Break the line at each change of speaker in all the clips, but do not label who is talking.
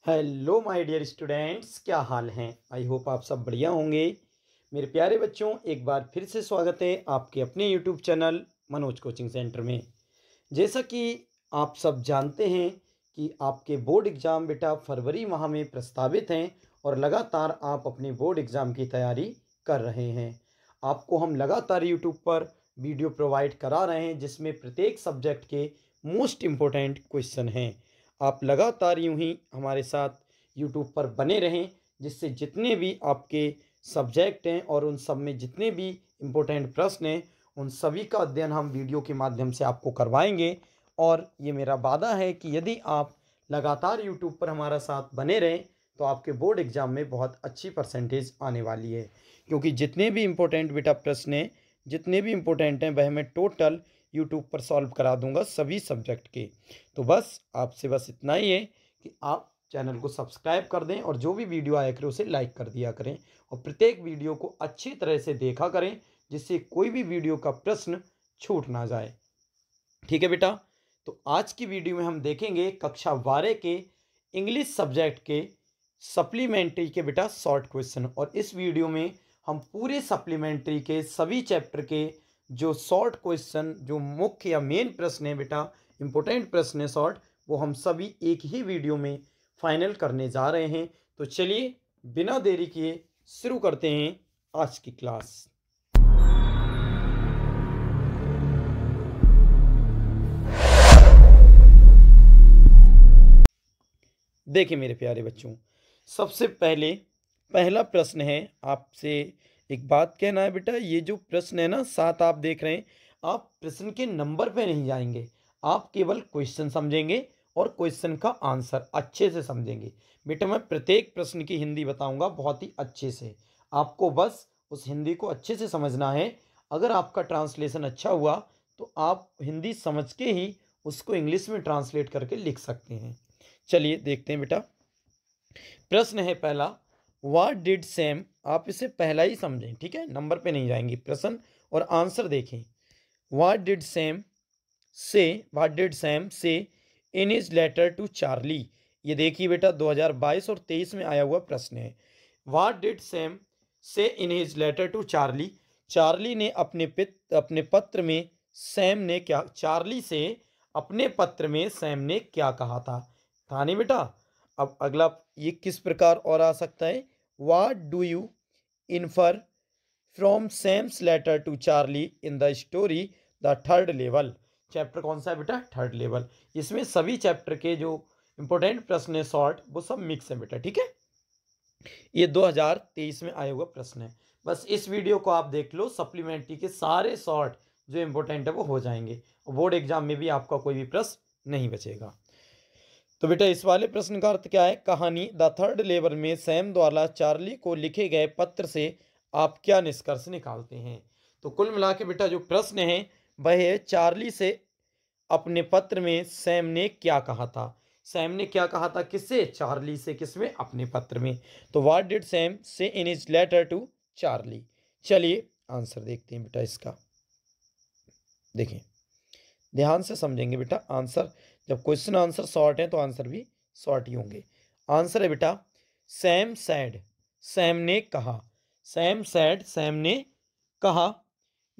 Hello my dear students, क्या हाल हैं। I hope आप सब बढ़िया होंगे। मेरे प्यारे बच्चों, एक बार फिर से स्वागत है आपके अपने YouTube channel Manoj coaching centre में। जैसा कि आप सब जानते हैं कि आपके बोर्ड एग्ज़ाम बेटा फरवरी माह में प्रस्तावित हैं और लगातार आप अपने बोर्ड एग्ज़ाम की तैयारी कर रहे हैं। आपको हम लगातार यूट्यूब पर वीडियो प्रोवाइड करा रहे हैं जिसमें प्रत्येक सब्जेक्ट के मोस्ट इम्पोर्टेंट क्वेश्चन हैं। आप लगातार यूं ही हमारे साथ यूट्यूब पर बने रहें, जिससे जितने भी आपके सब्जेक्ट हैं और उन सब में जितने भी इम्पोर्टेंट प्रश्न हैं उन सभी का अध्ययन हम वीडियो के माध्यम से आपको करवाएंगे। और ये मेरा वादा है कि यदि आप लगातार यूट्यूब पर हमारा साथ बने रहें तो आपके बोर्ड एग्ज़ाम में बहुत अच्छी परसेंटेज आने वाली है, क्योंकि जितने भी इम्पोर्टेंट बेटा प्रश्न हैं, जितने भी इम्पोर्टेंट हैं, वह मैं टोटल यूट्यूब पर सॉल्व करा दूंगा सभी सब्जेक्ट के। तो बस आपसे बस इतना ही है कि आप चैनल को सब्सक्राइब कर दें और जो भी वीडियो आया करे उसे लाइक कर दिया करें और प्रत्येक वीडियो को अच्छी तरह से देखा करें, जिससे कोई भी वीडियो का प्रश्न छूट ना जाए। ठीक है बेटा, तो आज की वीडियो में हम देखेंगे कक्षा 12 के इंग्लिश सब्जेक्ट के सप्लीमेंट्री के बेटा शॉर्ट क्वेश्चन। और इस वीडियो में हम पूरे सप्लीमेंट्री के सभी चैप्टर के जो शॉर्ट क्वेश्चन, जो मुख्य या मेन प्रश्न है बेटा, इंपॉर्टेंट प्रश्न है शॉर्ट, वो हम सभी एक ही वीडियो में फाइनल करने जा रहे हैं। तो चलिए बिना देरी किए शुरू करते हैं आज की क्लास। देखिए मेरे प्यारे बच्चों, सबसे पहले पहला प्रश्न है। आपसे एक बात कहना है बेटा, ये जो प्रश्न है ना 7 आप देख रहे हैं, आप प्रश्न के नंबर पे नहीं जाएंगे, आप केवल क्वेश्चन समझेंगे और क्वेश्चन का आंसर अच्छे से समझेंगे। बेटा मैं प्रत्येक प्रश्न की हिंदी बताऊंगा बहुत ही अच्छे से, आपको बस उस हिंदी को अच्छे से समझना है। अगर आपका ट्रांसलेशन अच्छा हुआ तो आप हिंदी समझ के ही उसको इंग्लिश में ट्रांसलेट करके लिख सकते हैं। चलिए देखते हैं बेटा। प्रश्न है पहला, व्हाट डिड सैम। आप इसे पहला ही समझें, ठीक है, नंबर पे नहीं जाएंगे। प्रश्न और आंसर देखें। What did Sam say, what did Sam say in his letter to Charlie. ये देखिए बेटा 2022 और 23 में आया हुआ प्रश्न है। What did Sam say in his letter to Charlie. Charlie ने अपने पत्र में सैम ने क्या, चार्ली से अपने पत्र में सैम ने क्या कहा था नहीं बेटा। अब अगला ये किस प्रकार और आ सकता है। What do you infer from Sam's letter to Charlie in the story the third level. Chapter कौन सा है बेटा, थर्ड लेवल। इसमें सभी चैप्टर के जो इंपॉर्टेंट प्रश्न है शॉर्ट, वो सब मिक्स है बेटा, ठीक है। ये 2023 में आया हुआ प्रश्न है। बस इस वीडियो को आप देख लो, सप्लीमेंट्री के सारे शॉर्ट जो इंपॉर्टेंट है वो हो जाएंगे और बोर्ड एग्जाम में भी आपका कोई भी प्रश्न नहीं बचेगा। तो बेटा इस वाले प्रश्न का अर्थ क्या है। कहानी द थर्ड लेवल में सैम द्वारा चार्ली को लिखे गए पत्र से आप क्या निष्कर्ष निकालते हैं। तो कुल मिला के बेटा जो प्रश्न है वह है, चार्ली से अपने पत्र में सैम ने क्या कहा था। सैम ने क्या कहा था किससे, चार्ली से। किसमें, अपने पत्र में। तो what did Sam say in his letter to Charlie. चलिए आंसर देखते हैं बेटा इसका। देखें, ध्यान से समझेंगे बेटा आंसर। जब क्वेश्चन आंसर शॉर्ट है तो आंसर भी शॉर्ट ही होंगे। आंसर है बेटा, सैम सैड, सैम ने कहा। सैम सैड, सैम ने कहा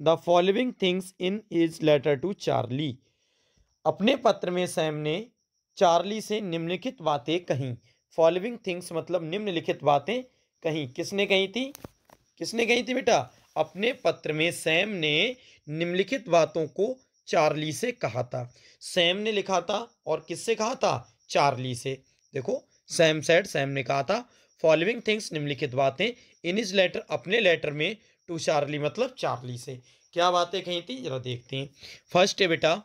the following things in his letter to Charlie. अपने पत्र में सैम ने चार्ली से निम्नलिखित बातें कहीं। फॉलोइंग थिंग्स मतलब निम्नलिखित बातें कहीं। किसने कही थी, किसने कही थी बेटा, अपने पत्र में सैम ने निम्नलिखित बातों को चार्ली से कहा था। सैम ने लिखा था और किससे कहा था, चार्ली से। देखो सैम सेड, सैम ने कहा था फॉलोइंग थिंग्स निम्नलिखित बातें इन इज लेटर, अपने लेटर में, टू चार्ली मतलब चार्ली से। क्या बातें कही थी जरा देखते हैं। फर्स्ट है बेटा,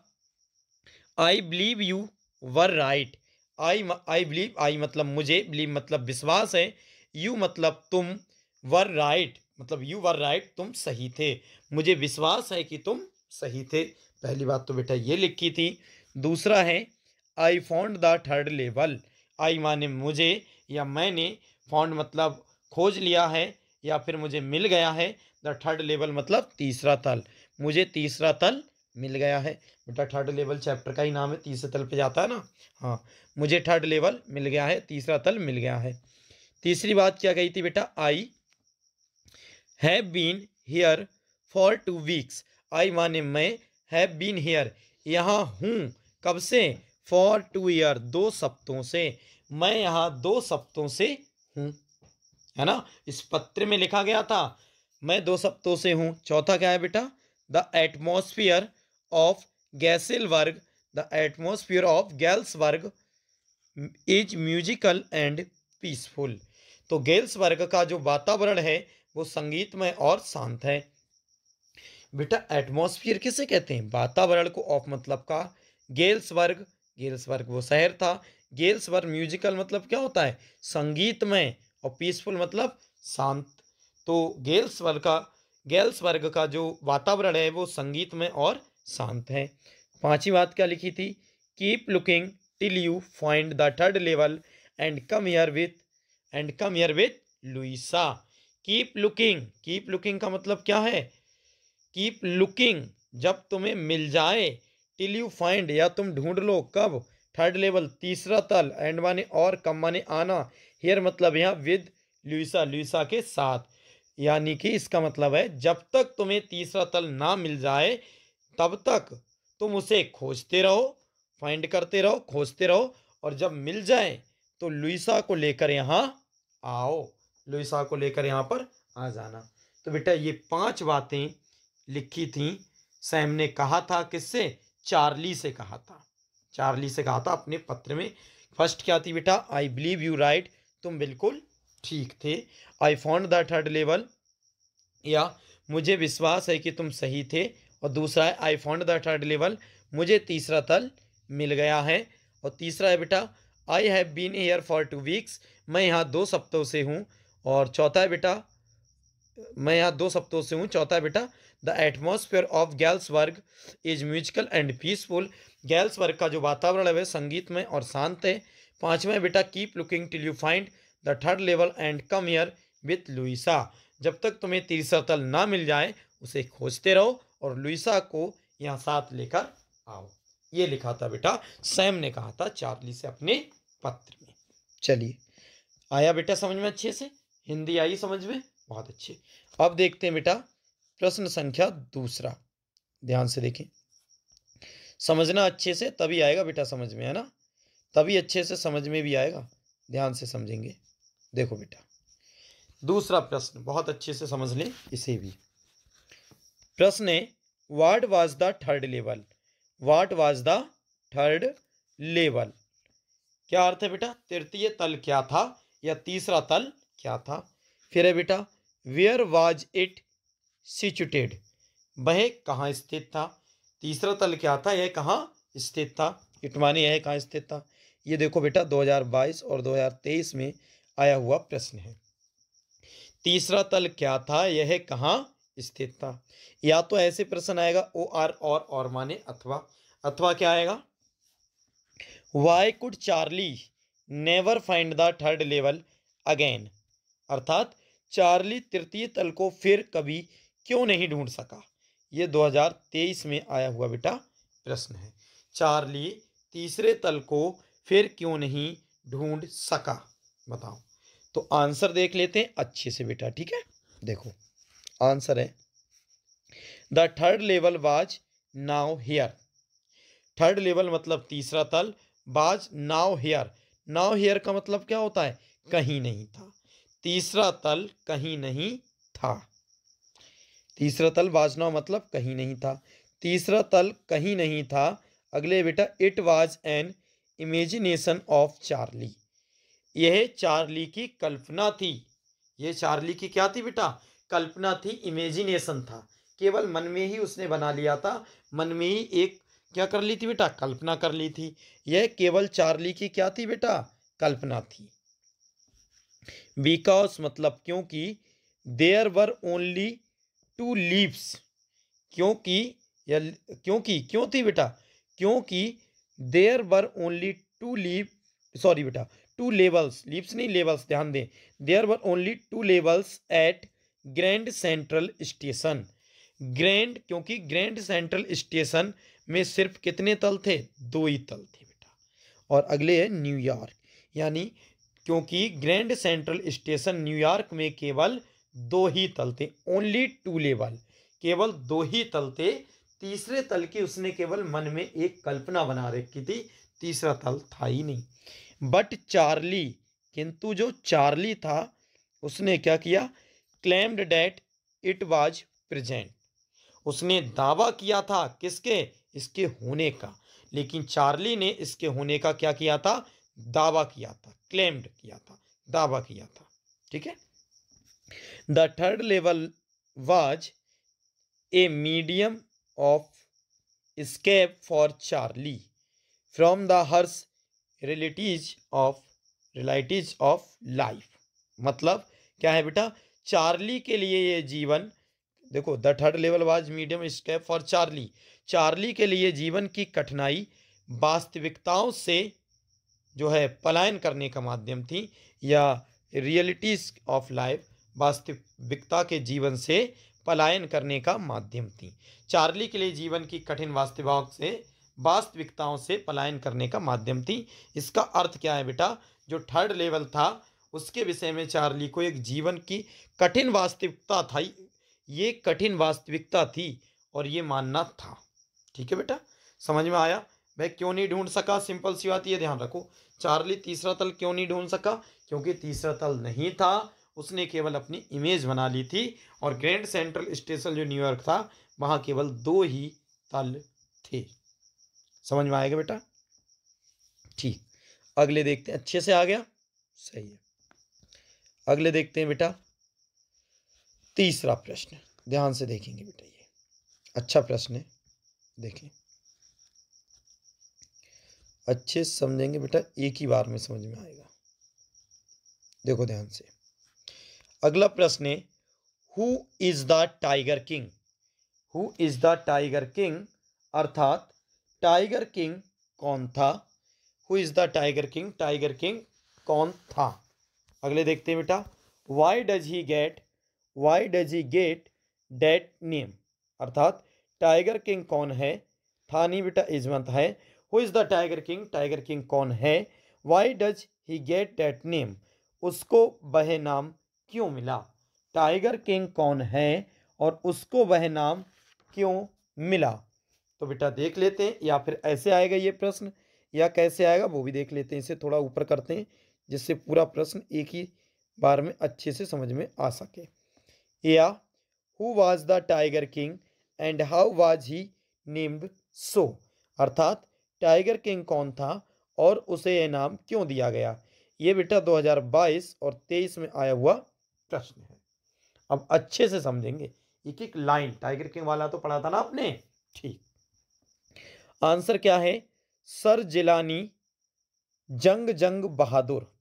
I believe you were right. I believe, I मतलब मुझे, बिलीव मतलब विश्वास है, यू मतलब तुम, वर राइट मतलब यू वर राइट तुम सही थे। मुझे विश्वास है कि तुम सही थे। पहली बात तो बेटा ये लिखी थी। दूसरा है, I found the third level. I माने मुझे या मैंने, फाउंड मतलब खोज लिया है या फिर मुझे मिल गया है, द थर्ड लेवल मतलब तीसरा तल, मुझे तीसरा तल मिल गया है। बेटा थर्ड लेवल चैप्टर का ही नाम है, तीसरे तल पे जाता है ना। हाँ, मुझे थर्ड लेवल मिल गया है, तीसरा तल मिल गया है। तीसरी बात क्या कही थी बेटा, I have been here for 2 weeks. I माने मैं, हैव बीन हियर यहाँ हूँ, कब से, फॉर 2 ईयर 2 सप्तों से, मैं यहाँ 2 सप्तों से हूँ, है ना। इस पत्र में लिखा गया था मैं 2 सप्तों से हूँ। चौथा क्या है बेटा, the atmosphere of Galsburg, the atmosphere of Galsburg is musical and peaceful. तो गेल्सबर्ग का जो वातावरण है वो संगीतमय और शांत है। बेटा एटमॉस्फेयर किसे कहते हैं, वातावरण को, ऑफ मतलब का, गेल्सबर्ग, गेल्सबर्ग वो शहर था, गेल्सबर्ग म्यूजिकल मतलब क्या होता है, संगीतमय, और पीसफुल मतलब शांत। तो गेल्सबर्ग का जो वातावरण है वो संगीतमय और शांत है। पांचवी बात क्या लिखी थी, keep looking till you find the third level and come here with Louisa. Keep looking, keep looking का मतलब क्या है, कीप लुकिंग जब तुम्हें मिल जाए, टिल यू फाइंड या तुम ढूंढ लो, कब, थर्ड लेवल तीसरा तल, एंड माने और, कम माने आना, हियर मतलब यहाँ, विद लुइसा, लुइसा के साथ। यानी कि इसका मतलब है जब तक तुम्हें तीसरा तल ना मिल जाए तब तक तुम उसे खोजते रहो, फाइंड करते रहो, खोजते रहो, और जब मिल जाए तो लुइसा को लेकर यहाँ आओ, लुइसा को लेकर यहाँ पर आ जाना। तो बेटा ये 5 बातें लिखी थी, सैम ने कहा था किससे, चार्ली से कहा था, चार्ली से कहा था अपने पत्र में। फर्स्ट क्या थी बेटा, आई बिलीव यू राइट, तुम बिल्कुल ठीक थे। आई फाउंड द थर्ड लेवल, या मुझे विश्वास है कि तुम सही थे। और दूसरा है I found the third level, मुझे तीसरा तल मिल गया है। और तीसरा है बेटा I have been here for 2 weeks, मैं यहाँ 2 सप्तों से हूँ। और चौथा है बेटा, मैं यहाँ 2 सप्तों से हूँ। चौथा है बेटा the atmosphere of Galsburg is musical and peaceful, Galsburg का जो वातावरण है वह संगीतमय और शांत है। पांचवा है बेटा keep looking till you find the third level and come here with Louisa, जब तक तुम्हें तीसरा तल ना मिल जाए उसे खोजते रहो और लुइसा को यहाँ साथ लेकर आओ। ये लिखा था बेटा, सैम ने कहा था चार्ली से अपने पत्र में। चलिए, आया बेटा समझ में अच्छे से, हिंदी आई समझ में, बहुत अच्छे। अब देखते हैं बेटा प्रश्न संख्या दूसरा, ध्यान से देखें, समझना अच्छे से तभी आएगा बेटा समझ में, है ना, तभी अच्छे से समझ में भी आएगा, ध्यान से समझेंगे। देखो बेटा दूसरा प्रश्न बहुत अच्छे से समझ लें इसे भी। प्रश्न है what was the third level, what was the third level, क्या अर्थ है बेटा, तृतीय तल क्या था या तीसरा तल क्या था। फिर है बेटा वेयर वाज इट सिचुएटेड, वह कहाँ स्थित था। तीसरा तल क्या था, यह कहाँ स्थित था, इट माने यह कहाँ स्थित था। ये देखो बेटा 2022 और 2023 में आया हुआ प्रश्न है। तीसरा तल क्या था, यह कहाँ स्थित था। या तो ऐसे प्रश्न आएगा ओ आर और माने अथवा, अथवा क्या आएगा, Y could Charlie never find the third level again, अर्थात चार्ली तृतीय तल को फिर कभी क्यों नहीं ढूंढ सका। ये 2023 में आया हुआ बेटा प्रश्न है, चार्ली तीसरे तल को फिर क्यों नहीं ढूंढ सका, बताओ। तो आंसर देख लेते हैं अच्छे से बेटा, ठीक है। देखो आंसर है the third level was now here, third level मतलब तीसरा तल, बाज नाउ हियर, नाउ हियर का मतलब क्या होता है, कहीं नहीं था, तीसरा तल कहीं नहीं था, तीसरा तल वाज नाउ मतलब कहीं नहीं था, तीसरा तल कहीं नहीं था। अगले बेटा it was an imagination of Charlie, यह चार्ली की कल्पना थी, यह चार्ली की क्या थी बेटा, कल्पना थी, इमेजिनेशन था, केवल मन में ही उसने बना लिया था, मन में ही एक क्या कर ली थी बेटा, कल्पना कर ली थी, यह केवल चार्ली की क्या थी बेटा, कल्पना थी। बिकॉज मतलब क्योंकि, देयर वर ओनली 2 लीव्स, क्योंकि या क्योंकि क्यों थी बेटा, क्योंकि there were only 2 leave, sorry बेटा 2 लेवल्स, लीव्स नहीं लेवल्स, ध्यान दें, there were only 2 levels at Grand Central Station, Grand, क्योंकि ग्रैंड सेंट्रल स्टेशन में सिर्फ कितने तल थे? 2 ही तल थे बेटा। और अगले है न्यूयॉर्क, यानी क्योंकि ग्रैंड सेंट्रल स्टेशन न्यूयॉर्क में केवल 2 ही तल थे, ओनली 2 लेवल, केवल 2 ही तल थे। तीसरे तल की उसने केवल मन में एक कल्पना बना रखी थी, तीसरा तल था ही नहीं। बट चार्ली, किंतु जो चार्ली था उसने क्या किया? Claimed that it was present, उसने दावा किया था किसके? इसके होने का। लेकिन चार्ली ने इसके होने का क्या किया था? दावा किया था, क्लेम्ड किया था, दावा किया था। ठीक है। The third level was a medium of escape for Charlie from the harsh realities of life। मतलब क्या है बेटा? चार्ली के लिए ये जीवन, देखो, the third level was medium escape for Charlie, Charlie के लिए जीवन की कठिनाई वास्तविकताओं से जो है पलायन करने का माध्यम थी, या रियलिटीज ऑफ लाइफ, वास्तविकता के जीवन से पलायन करने का माध्यम थी। चार्ली के लिए जीवन की कठिन वास्तविकताओं से पलायन करने का माध्यम थी। इसका अर्थ क्या है बेटा? जो थर्ड लेवल था उसके विषय में चार्ली को एक जीवन की कठिन वास्तविकता था, ये कठिन वास्तविकता थी और ये मानना था। ठीक है बेटा, समझ में आया? वह क्यों नहीं ढूंढ सका? सिंपल सी बात, ये ध्यान रखो। चार्ली तीसरा तल क्यों नहीं ढूंढ सका? क्योंकि तीसरा तल नहीं था, उसने केवल अपनी इमेज बना ली थी। और ग्रैंड सेंट्रल स्टेशन जो न्यूयॉर्क था वहां केवल 2 ही तल थे। समझ में आएगा बेटा? ठीक, अगले देखते हैं। अच्छे से आ गया? सही है। अगले देखते हैं बेटा, तीसरा प्रश्न। ध्यान से देखेंगे बेटा, ये अच्छा प्रश्न है, देखें, अच्छे से समझेंगे बेटा, एक ही बार में समझ में आएगा। देखो ध्यान से, अगला प्रश्न है, who is the tiger king? Who is the tiger king, अर्थात टाइगर किंग कौन था? Who is the tiger king, tiger king कौन था? अगले देखते हैं बेटा, why does he get that name, अर्थात टाइगर किंग कौन है? था नहीं बेटा, इजमत है। Who is the tiger king, tiger king कौन है? Why does he get that name, उसको वह नाम क्यों मिला? टाइगर किंग कौन है और उसको वह नाम क्यों मिला? तो बेटा देख लेते हैं, या फिर ऐसे आएगा ये प्रश्न, या कैसे आएगा वो भी देख लेते हैं। इसे थोड़ा ऊपर करते हैं जिससे पूरा प्रश्न एक ही बार में अच्छे से समझ में आ सके। या who was the tiger king and how was he named so, अर्थात टाइगर किंग कौन था और उसे यह नाम क्यों दिया गया? ये बेटा 2022 और 23 में आया हुआ प्रश्न है। अब अच्छे से समझेंगे एक एक लाइन। टाइगर किंग वाला तो पढ़ा था ना आपने? ठीक, आंसर क्या है? Sir Jilani Jung Bahadur,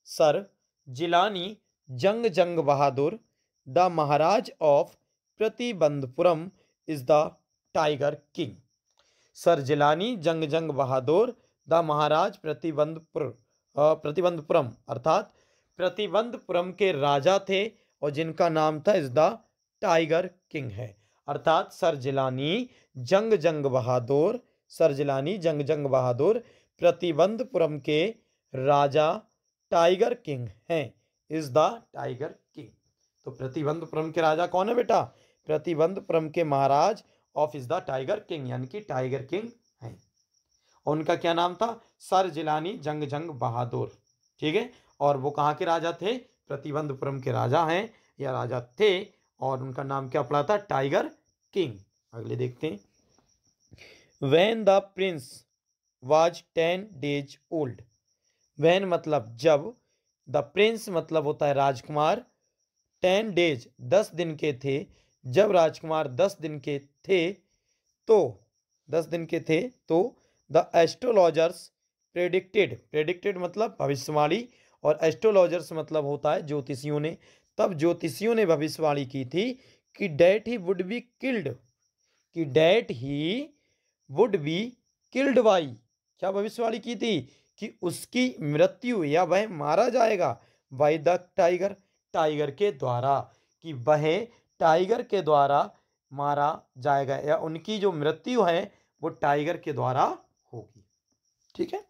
sir Jilani Jung Bahadur the Maharaja of Pratibandapuram is the tiger king. Sir Jilani Jung Bahadur the महाराज प्रतिबंधपुरम, अर्थात प्रतिबंधपुरम के राजा थे और जिनका नाम था इज द टाइगर किंग है। अर्थात सर जिलानी जंग बहादुर, सर जिलानी जंग बहादुर प्रतिबंधपुरम के राजा टाइगर किंग हैं, इज द टाइगर किंग। तो प्रतिबंधपुरम के राजा कौन है बेटा? प्रतिबंधपुरम के महाराज of is the tiger king, यानी कि टाइगर किंग हैं। और उनका क्या नाम था? सर जिलानी जंग बहादुर। ठीक है, और वो कहाँ के राजा थे? प्रतिबंधपुरम के राजा हैं या राजा थे, और उनका नाम क्या पड़ा था? Tiger king. अगले देखते हैं, when the Prince was 10 days old. When मतलब जब, द प्रिंस मतलब होता है राजकुमार, 10 days 10 दिन के थे, जब राजकुमार 10 दिन के थे तो 10 दिन के थे तो द एस्ट्रोलॉजर्स प्रेडिक्टेड मतलब भविष्यवाणी, और एस्ट्रोलॉजर्स मतलब होता है ज्योतिषियों ने। तब ज्योतिषियों ने भविष्यवाणी की थी कि that he would be killed, कि that he would be killed by, क्या भविष्यवाणी की थी? कि उसकी मृत्यु या वह मारा जाएगा बाय द टाइगर, टाइगर के द्वारा, कि वह टाइगर के द्वारा मारा जाएगा या उनकी जो मृत्यु है वो टाइगर के द्वारा होगी। ठीक है,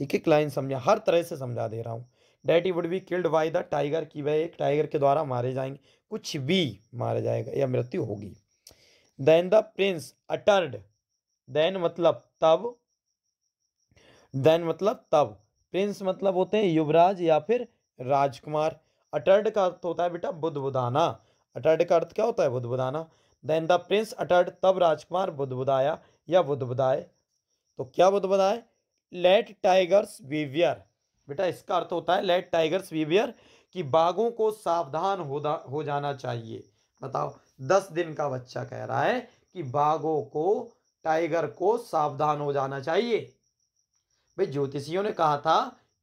एक एक लाइन समझा, हर तरह से समझा दे रहा हूँ। That he would be killed by the tiger, की वह एक टाइगर के द्वारा मारे जाएंगे, कुछ भी मारा जाएगा या मृत्यु होगी। Then the prince uttered, then मतलब तब, देन मतलब तब, प्रिंस मतलब होते हैं युवराज या फिर राजकुमार। अटर्ड का अर्थ होता है बेटा बुदबुदाना, अटर्ड का अर्थ क्या होता है बुदबुदाना। देन द प्रिंस अटर्ड, तब राजकुमार बुदबुदाया या बुदबुदाए। तो क्या बुदबुदाए, लेट टाइगर्स बीवियर, बेटा इसका अर्थ होता है लेट टाइगर्स बीवियर, कि बाघों को सावधान हो जाना चाहिए। बताओ, 10 दिन का बच्चा कह रहा है कि बाघों को, टाइगर को सावधान हो जाना चाहिए। भाई ज्योतिषियों ने कहा था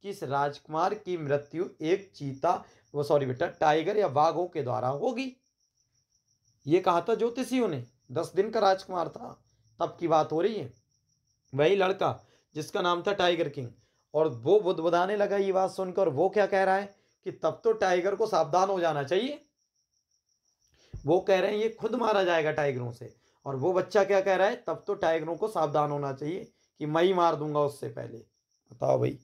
कि इस राजकुमार की मृत्यु एक चीता, वो सॉरी बेटा टाइगर या बाघों के द्वारा होगी। ये कहा था ज्योतिषियों ने, 10 दिन का राजकुमार था, तब की बात हो रही है। वही लड़का जिसका नाम था टाइगर किंग, और वो बुदबुदाने लगा ये बात सुनकर, वो क्या कह रहा है कि तब तो टाइगर को सावधान हो जाना चाहिए। वो कह रहे हैं ये खुद मारा जाएगा टाइगरों से, और वो बच्चा क्या कह रहा है, तब तो टाइगरों को सावधान होना चाहिए कि मैं ही मार दूंगा उससे पहले। बताओ भाई,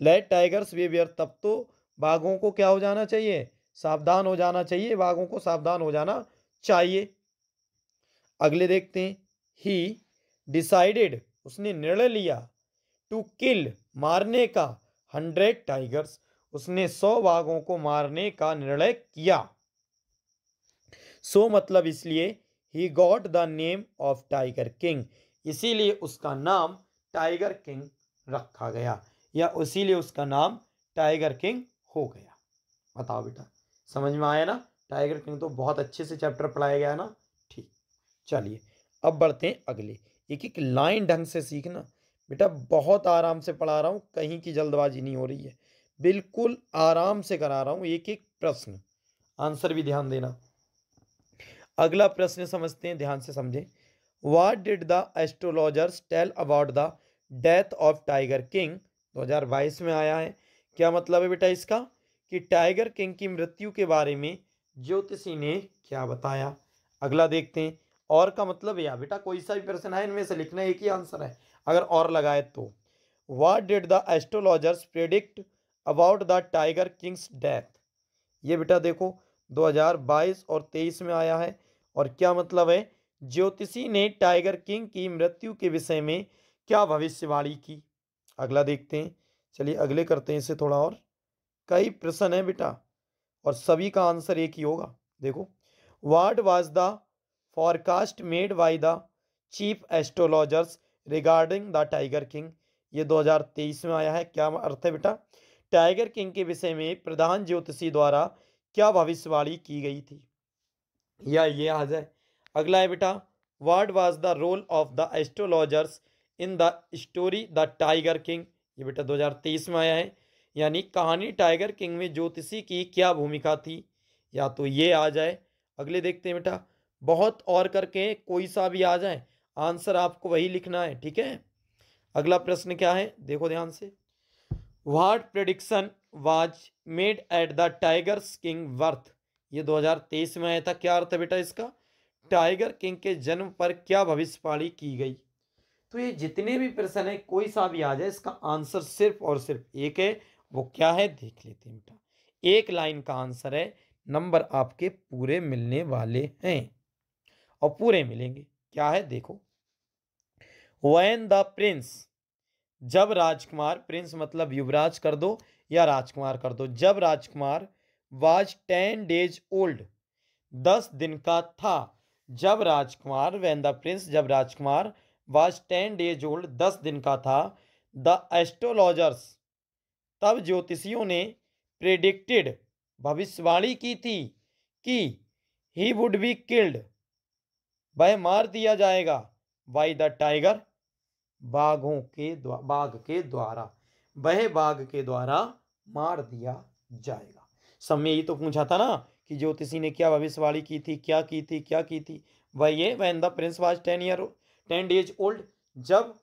लेट टाइगर्स बिहेवियर, तब तो बाघों को क्या हो जाना चाहिए, सावधान हो जाना चाहिए, बाघों को सावधान हो जाना चाहिए। अगले देखते हैं, ही डिसाइडेड, उसने निर्णय लिया, टू किल, मारने का, 100 टाइगर्स, उसने 100 बाघों को मारने का निर्णय किया। सो मतलब इसलिए, he got the name of Tiger king, इसीलिए उसका नाम टाइगर किंग रखा गया, या इसीलिए उसका नाम टाइगर किंग हो गया। बताओ बेटा, समझ में आया ना, टाइगर किंग तो बहुत अच्छे से चैप्टर पढ़ाया गया ना। ठीक, चलिए अब बढ़ते हैं अगले, एक एक लाइन ढंग से सीखना बेटा, बहुत आराम से पढ़ा रहा हूं, कहीं की जल्दबाजी नहीं हो रही है, बिल्कुल आराम से करा रहा हूं, एक एक प्रश्न, आंसर भी ध्यान देना। अगला प्रश्न समझते हैं, ध्यान से समझें। What did the astrologers tell about the death of Tiger King, 2022 में आया है। क्या मतलब है बेटा इसका, कि टाइगर किंग की मृत्यु के बारे में ज्योतिषी ने क्या बताया। अगला देखते हैं, और का मतलब या बेटा कोई सा भी प्रश्न है इनमें से लिखना, एक ही आंसर है अगर और लगाए तो। What did the astrologers predict about the tiger Kings death, ये बेटा देखो 2022 और 23 में आया है, और क्या मतलब है, ज्योतिषी ने टाइगर किंग की मृत्यु के विषय में क्या भविष्यवाणी की। अगला देखते हैं, चलिए अगले करते हैं इसे थोड़ा और, कई प्रश्न है बेटा और सभी का आंसर एक ही होगा। देखो, what was the forecast made by the chief astrologers regarding the tiger King, ये 2023 में आया है। क्या अर्थ है बेटा, टाइगर किंग के विषय में प्रधान ज्योतिषी द्वारा क्या भविष्यवाणी की गई थी, या ये आ जाए। अगला है बेटा, what was the role of the astrologers in the story the tiger King, ये बेटा 2023 में आया है, यानी कहानी टाइगर किंग में ज्योतिषी की क्या भूमिका थी, या तो ये आ जाए। अगले देखते हैं बेटा, बहुत और करके कोई सा भी आ जाए, आंसर आपको वही लिखना है, ठीक है। अगला प्रश्न क्या है, देखो ध्यान से। What prediction was made at the tigers king birth, ये 2023 में आया था। क्या अर्थ है बेटा इसका, टाइगर किंग के जन्म पर क्या भविष्यवाणी की गई। तो ये जितने भी प्रश्न है कोई सा भी आ जाए, इसका आंसर सिर्फ और सिर्फ एक है, वो क्या है देख लेते हैं बेटा। एक लाइन का आंसर है, नंबर आपके पूरे मिलने वाले हैं और पूरे मिलेंगे। क्या है देखो, व्हेन द प्रिंस, जब राजकुमार, प्रिंस मतलब युवराज कर दो या राजकुमार कर दो, जब राजकुमार वाज 10 days ओल्ड, 10 दिन का था, जब राजकुमार, व्हेन द प्रिंस, जब राजकुमार वाज 10 days ओल्ड, 10 दिन का था, द एस्ट्रोलॉजर्स, तब ज्योतिषियों ने प्रेडिक्टेड, भविष्यवाणी की थी कि ही वुड बी किल्ड, वह मार दिया जाएगा, बाय द टाइगर, बाघ के द्वारा, वह बाघ के द्वारा मार दिया जाएगा। सब में यही तो पूछा था ना कि ज्योतिषी ने क्या भविष्यवाणी की थी, क्या की थी, क्या की थी। वह ये, when the Prince was 10 days old, जब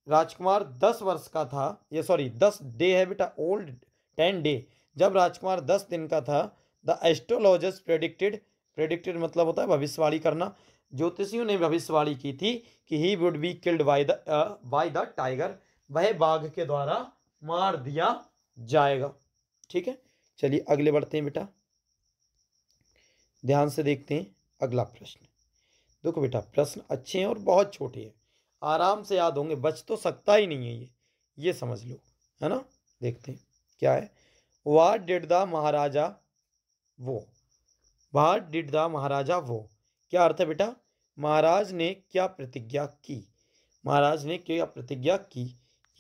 राजकुमार 10 वर्ष का था, ये सॉरी 10 डे है बेटा, ओल्ड 10 डे, जब राजकुमार 10 दिन का था, द एस्ट्रोलॉजर्स प्रेडिक्टेड, प्रेडिक्टेड मतलब होता है भविष्यवाणी करना। ज्योतिषियों ने भविष्यवाणी की थी कि ही would be killed by the tiger, वह बाघ के द्वारा मार दिया जाएगा। ठीक है, चलिए आगे बढ़ते हैं बेटा, ध्यान से देखते हैं अगला प्रश्न। देखो बेटा प्रश्न अच्छे हैं और बहुत छोटे हैं, आराम से याद होंगे, बच तो सकता ही नहीं है ये समझ लो, है ना। देखते हैं क्या है। व्हाट डिड द महाराजा वो, व्हाट डिड द महाराजा वो, क्या अर्थ है बेटा, महाराज ने क्या प्रतिज्ञा की, महाराज ने क्या प्रतिज्ञा की,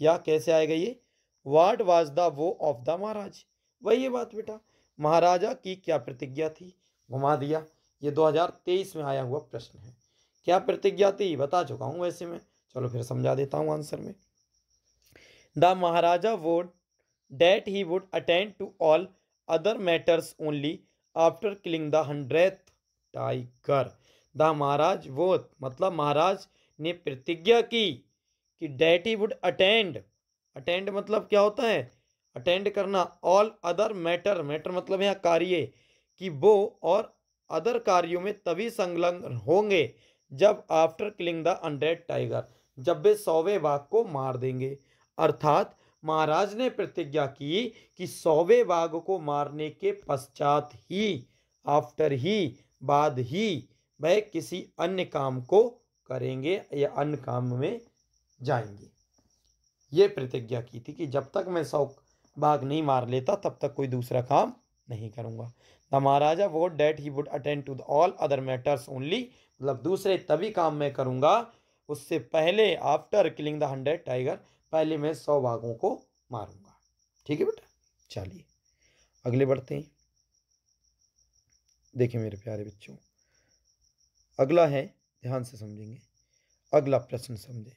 या कैसे आएगा ये, व्हाट वाज द वो ऑफ द महाराज, वही ये बात बेटा, महाराजा की क्या प्रतिज्ञा थी, घुमा दिया। ये 2023 में आया हुआ प्रश्न है, क्या प्रतिज्ञा थी बता चुका हूं वैसे मैं, चलो फिर समझा देता हूं आंसर में। The Maharaja would that he would attend to all other matters only after killing the 100th tiger। The Maharaja वो मतलब महाराज ने प्रतिज्ञा की कि that he would attend मतलब क्या होता है, अटेंड करना, ऑल अदर मैटर, मैटर मतलब यहाँ कार्य, कि वो और अदर कार्यों में तभी संलग्न होंगे जब आफ्टर किलिंग द 100 टाइगर, जब वे 100वें बाघ को मार देंगे। अर्थात महाराज ने प्रतिज्ञा की कि 100वें बाघ को मारने के पश्चात ही, आफ्टर ही, बाद ही वह किसी अन्य काम को करेंगे या अन्य काम में जाएंगे। ये प्रतिज्ञा की थी कि जब तक मैं 100 बाघ नहीं मार लेता तब तक कोई दूसरा काम नहीं करूंगा। The Maharaja vowed that he would attend to all other matters only, मतलब दूसरे तभी काम मैं करूंगा, उससे पहले आफ्टर किलिंग द 100 टाइगर, पहले मैं 100 बाघों को मारूंगा। ठीक है बेटा, चलिए अगले बढ़ते हैं। देखिए मेरे प्यारे बच्चों, अगला है, ध्यान से समझेंगे, अगला प्रश्न समझे,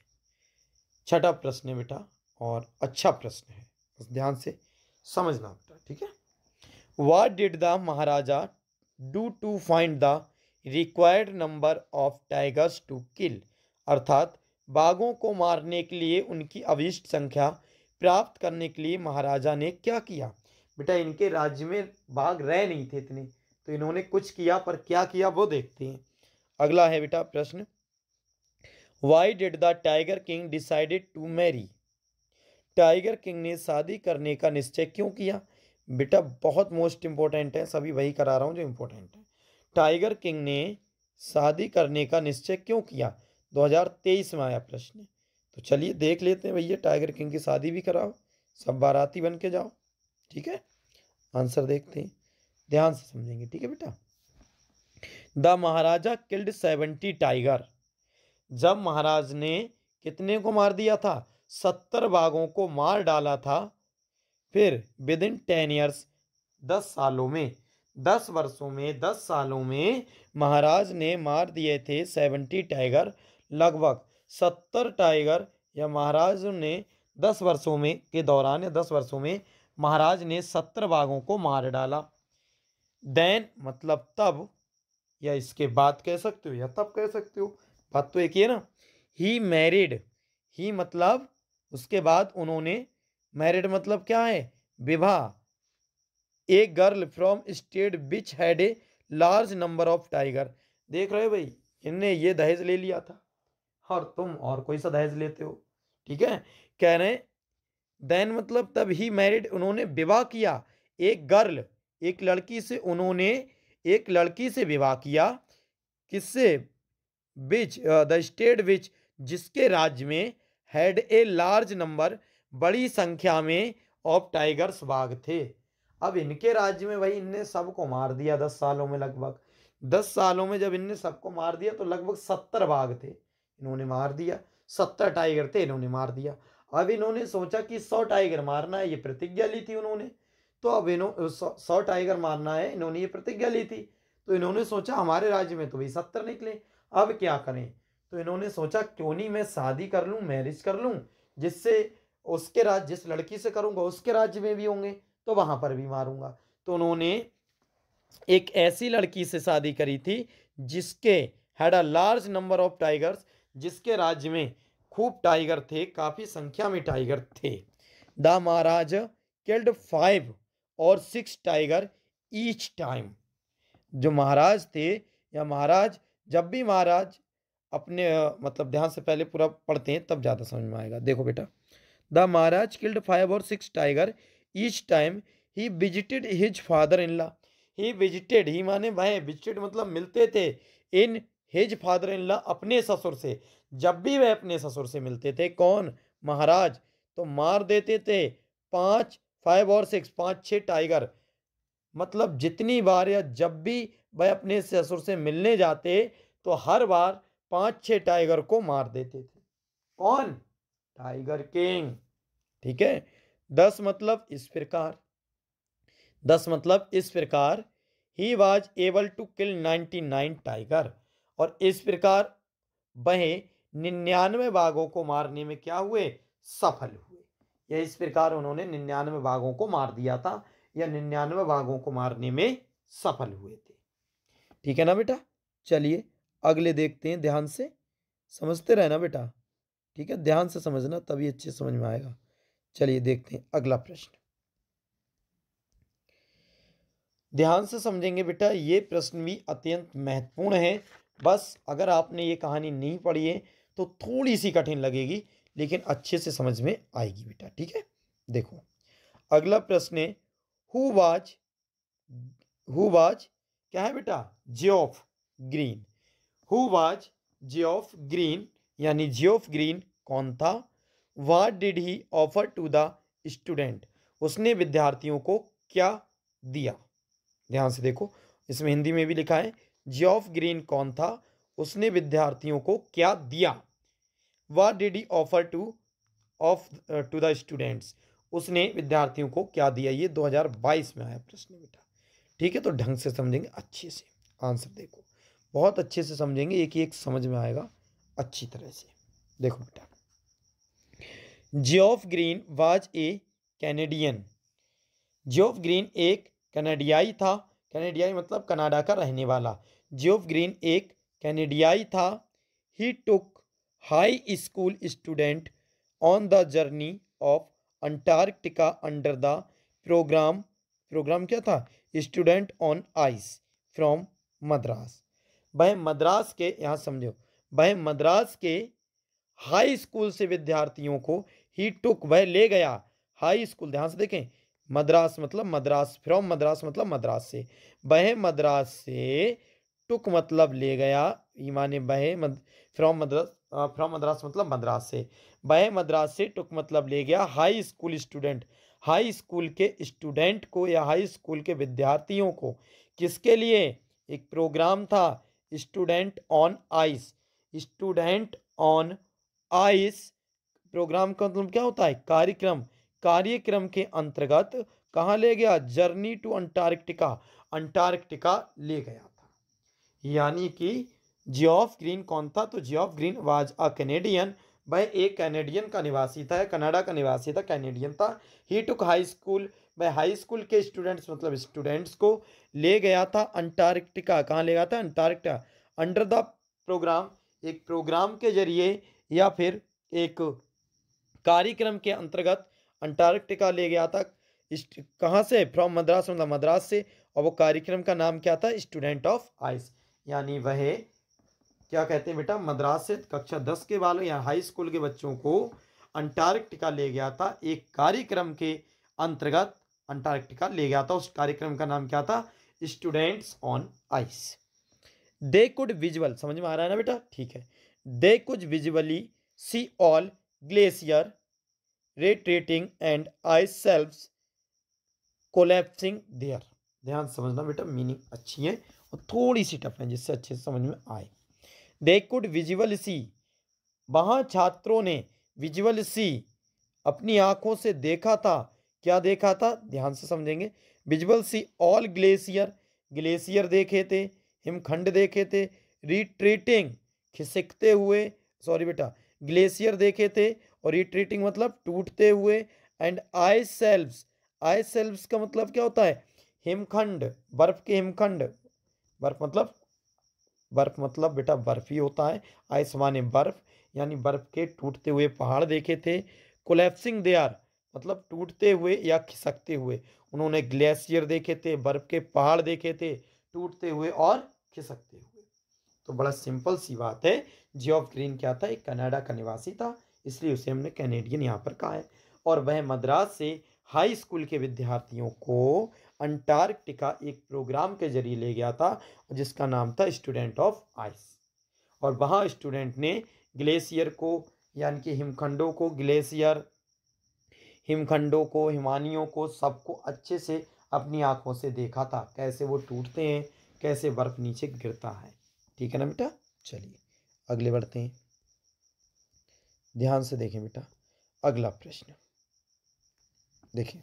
छठा प्रश्न है बेटा और अच्छा प्रश्न है, बस ध्यान से समझना बेटा। ठीक है, what did the Maharaja do to find the required number of tigers to kill, अर्थात बाघों को मारने के लिए उनकी अभीष्ट संख्या प्राप्त करने के लिए महाराजा ने क्या किया। बेटा इनके राज्य में बाघ रह नहीं थे इतने, तो इन्होंने कुछ किया, पर क्या किया वो देखते हैं। अगला है बेटा प्रश्न, why did the tiger King decided to marry, Tiger King ने शादी करने का निश्चय क्यों किया। बेटा बहुत मोस्ट इंपॉर्टेंट है, सभी वही करा रहा हूं जो इंपॉर्टेंट है। टाइगर किंग ने शादी करने का निश्चय क्यों किया, 2023 में आया प्रश्न, तो चलिए देख लेते हैं भैया, टाइगर किंग की शादी भी कराओ, सब बाराती बन के जाओ। ठीक है, आंसर देखते हैं, ध्यान से समझेंगे। ठीक है बेटा, द महाराजा किल्ड 70 टाइगर, जब महाराज ने कितने को मार दिया था, 70 बाघों को मार डाला था। फिर विद इन 10 ईयर्स, 10 सालों में, 10 वर्षों में, 10 सालों में महाराज ने मार दिए थे 70 टाइगर, लगभग 70 टाइगर, या महाराज ने 10 वर्षों में के दौरान, या 10 वर्षों में महाराज ने 70 बाघों को मार डाला। देन मतलब तब, या इसके बाद कह सकते हो या तब कह सकते हो, बात तो एक ही है ना। ही मैरिड, ही मतलब उसके बाद उन्होंने, मैरिड मतलब क्या है, विवाह, एक girl from state which had a large number of tiger. देख रहे हो भाई, इनने ये दहेज ले लिया था और तुम और कोई सा दहेज लेते हो। ठीक है, कह रहे देन मतलब तब ही मैरिड, उन्होंने विवाह किया, एक गर्ल, एक लड़की से, उन्होंने एक लड़की से विवाह किया, किससे, विच द स्टेट विच, जिसके राज्य में हैड ए लार्ज नंबर, बड़ी संख्या में, ऑफ टाइगर्स बाघ थे। अब इनके राज्य में भाई इनने सबको मार दिया 10 सालों में, लगभग 10 सालों में जब इनने सबको मार दिया तो लगभग 70 बाघ थे, इन्होंने मार दिया, 70 टाइगर थे इन्होंने मार दिया। अब इन्होंने सोचा कि 100 टाइगर मारना है, ये प्रतिज्ञा ली थी उन्होंने, तो अब इन्होंने 100 टाइगर मारना है, इन्होंने ये प्रतिज्ञा ली थी, तो इन्होंने सोचा हमारे राज्य में तो भाई 70 निकले, अब क्या करें, तो इन्होंने सोचा क्यों नहीं मैं शादी कर लूं, मैरिज कर लूं, जिससे उसके राज्य, जिस लड़की से करूंगा उसके राज्य में भी होंगे तो वहां पर भी मारूंगा। तो उन्होंने एक ऐसी लड़की से शादी करी थी जिसके had a large number of tigers, जिसके राज्य में खूब टाइगर थे, काफी संख्या में टाइगर थे। द महाराज किल्ड 5 और 6 टाइगर ईच टाइम, जो महाराज थे या महाराज, जब भी महाराज अपने मतलब ध्यान से पहले पूरा पढ़ते हैं तब ज़्यादा समझ में आएगा। देखो बेटा, the Maharaja killed 5 or 6 tiger each time he visited his father in law. He visited, he माने वह, विजिटेड मतलब मिलते थे, in his father in law अपने ससुर से। जब भी वह अपने ससुर से मिलते थे, कौन, महाराज, तो मार देते थे 5 or 6, 5-6 टाइगर। मतलब जितनी बार या जब भी वह अपने ससुर से मिलने जाते तो हर बार 5-6 टाइगर को मार देते थे। कौन, टाइगर किंग। ठीक है। 10 मतलब इस प्रकार, 10 मतलब इस प्रकार, he was able to kill 99 tiger. और इस प्रकार वह 99 बाघों को मारने में क्या हुए, सफल हुए। या इस प्रकार उन्होंने 99 बाघों को मार दिया था, या 99 बाघों को मारने में सफल हुए थे। ठीक है ना बेटा। चलिए अगले देखते हैं, ध्यान से समझते रहना बेटा। ठीक है, ध्यान से समझना तभी अच्छे समझ में आएगा। चलिए देखते हैं अगला प्रश्न। ध्यान से समझेंगे बेटा, ये प्रश्न भी अत्यंत महत्वपूर्ण है। बस अगर आपने ये कहानी नहीं पढ़ी है तो थोड़ी सी कठिन लगेगी, लेकिन अच्छे से समझ में आएगी बेटा। ठीक है, देखो अगला प्रश्न है, हु वाज, हु वाज क्या है बेटा, Geoff Green. Who was Geoff Green, यानी जियोफ ग्रीन कौन था। What did he offer to the student, उसने विद्यार्थियों को क्या दिया। ध्यान से देखो, इसमें हिंदी में भी लिखा है, जियोफ ग्रीन कौन था, उसने विद्यार्थियों को क्या दिया। What did he offer to the students, उसने विद्यार्थियों को क्या दिया। ये 2022 में आया प्रश्न बेटा। ठीक है, तो ढंग से समझेंगे अच्छे से। आंसर देखो, बहुत अच्छे से समझेंगे, एक एक समझ में आएगा अच्छी तरह से। देखो बेटा, Geoff green was a Canadian. Geoff green एक कनाडियाई था। कनाडियाई मतलब कनाडा का रहने वाला। जियोफ ग्रीन एक कनाडियाई था। He took high school student on the journey of Antarctica under the program, program क्या था, student on ice from Madras. वह मद्रास के, यहाँ समझो, वह मद्रास के हाई स्कूल से विद्यार्थियों को, ही टुक वह ले गया, हाई स्कूल, ध्यान से देखें, मद्रास मतलब मद्रास, फ्रॉम मद्रास मतलब मद्रास से, वह मद्रास से, टुक मतलब ले गया, ये माने वह फ्रॉम मद्रास, फ्रॉम मद्रास मतलब मद्रास से, वह मद्रास से टुक मतलब ले गया high school student, high school के स्टूडेंट को या हाई स्कूल के विद्यार्थियों को, किसके लिए, एक प्रोग्राम था, student on ice, student on ice, program का मतलब क्या होता है, कार्यक्रम, कार्यक्रम के अंतर्गत कहाँ ले गया, जर्नी टू अंटार्कटिका, अंटार्कटिका ले गया था। यानी कि जियोफ ग्रीन कौन था, तो Geoff green was a Canadian, वह एक कैनेडियन का निवासी था, कनाडा का निवासी था, कैनेडियन था। ही टुक हाई स्कूल, वह हाई स्कूल के स्टूडेंट्स मतलब स्टूडेंट्स को ले गया था अंटार्कटिका, कहाँ ले गया था, अंटार्कटिका, अंडर द प्रोग्राम, एक प्रोग्राम के जरिए या फिर एक कार्यक्रम के अंतर्गत अंटार्कटिका ले गया था। कहाँ से, फ्रॉम मद्रास मतलब मद्रास से, और वो कार्यक्रम का नाम क्या था, स्टूडेंट ऑफ आइस। यानी वह क्या कहते हैं बेटा, मद्रास से कक्षा 10 के वालों या हाई स्कूल के बच्चों को अंटार्कटिका ले गया था, एक कार्यक्रम के अंतर्गत अंटार्कटिका ले गया था। उस कार्यक्रम का नाम क्या था, students on ice. They could visual, समझ में आ रहा है ना बेटा, ठीक है। They could visually see all glacier retreating and ice shelves collapsing there। ध्यान समझना बेटा, मीनिंग अच्छी है और थोड़ी सी टफ है, जिससे अच्छे से समझ में आए। दे कुड विजुअल सी, वहां छात्रों ने विजुअल सी अपनी आंखों से देखा था, क्या देखा था, ध्यान से समझेंगे। विजुअल सी ऑल ग्लेशियर, ग्लेशियर देखे थे, हिमखंड देखे थे, रिट्रीटिंग खिसकते हुए, सॉरी बेटा, ग्लेशियर देखे थे, और रिट्रीटिंग मतलब टूटते हुए, and ice selves, ice selves का मतलब क्या होता है, हिमखंड, बर्फ के हिमखंड, बर्फ मतलब बेटा बर्फ ही होता है, आइस माने बर्फ, यानी बर्फ के टूटते हुए पहाड़ देखे थे। कोलैप्सिंग दे आर मतलब टूटते हुए या खिसकते हुए, उन्होंने ग्लेशियर देखे थे, बर्फ के पहाड़ देखे थे, टूटते हुए और खिसकते हुए। तो बड़ा सिंपल सी बात है। जियोफ ग्रीन क्या था? एक कनाडा का निवासी था, इसलिए उसे हमने कैनेडियन यहाँ पर कहा है। और वह मद्रास से हाई स्कूल के विद्यार्थियों को अंटार्कटिका एक प्रोग्राम के जरिए ले गया था, जिसका नाम था स्टूडेंट ऑफ आइस। और वहाँ स्टूडेंट ने ग्लेशियर को, यानी कि हिमखंडों को, ग्लेशियर, हिमखंडों को, हिमानियों को, सबको अच्छे से अपनी आंखों से देखा था, कैसे वो टूटते हैं, कैसे बर्फ नीचे गिरता है। ठीक है ना बेटा? चलिए अगले बढ़ते हैं। ध्यान से देखें बेटा, अगला प्रश्न देखिए।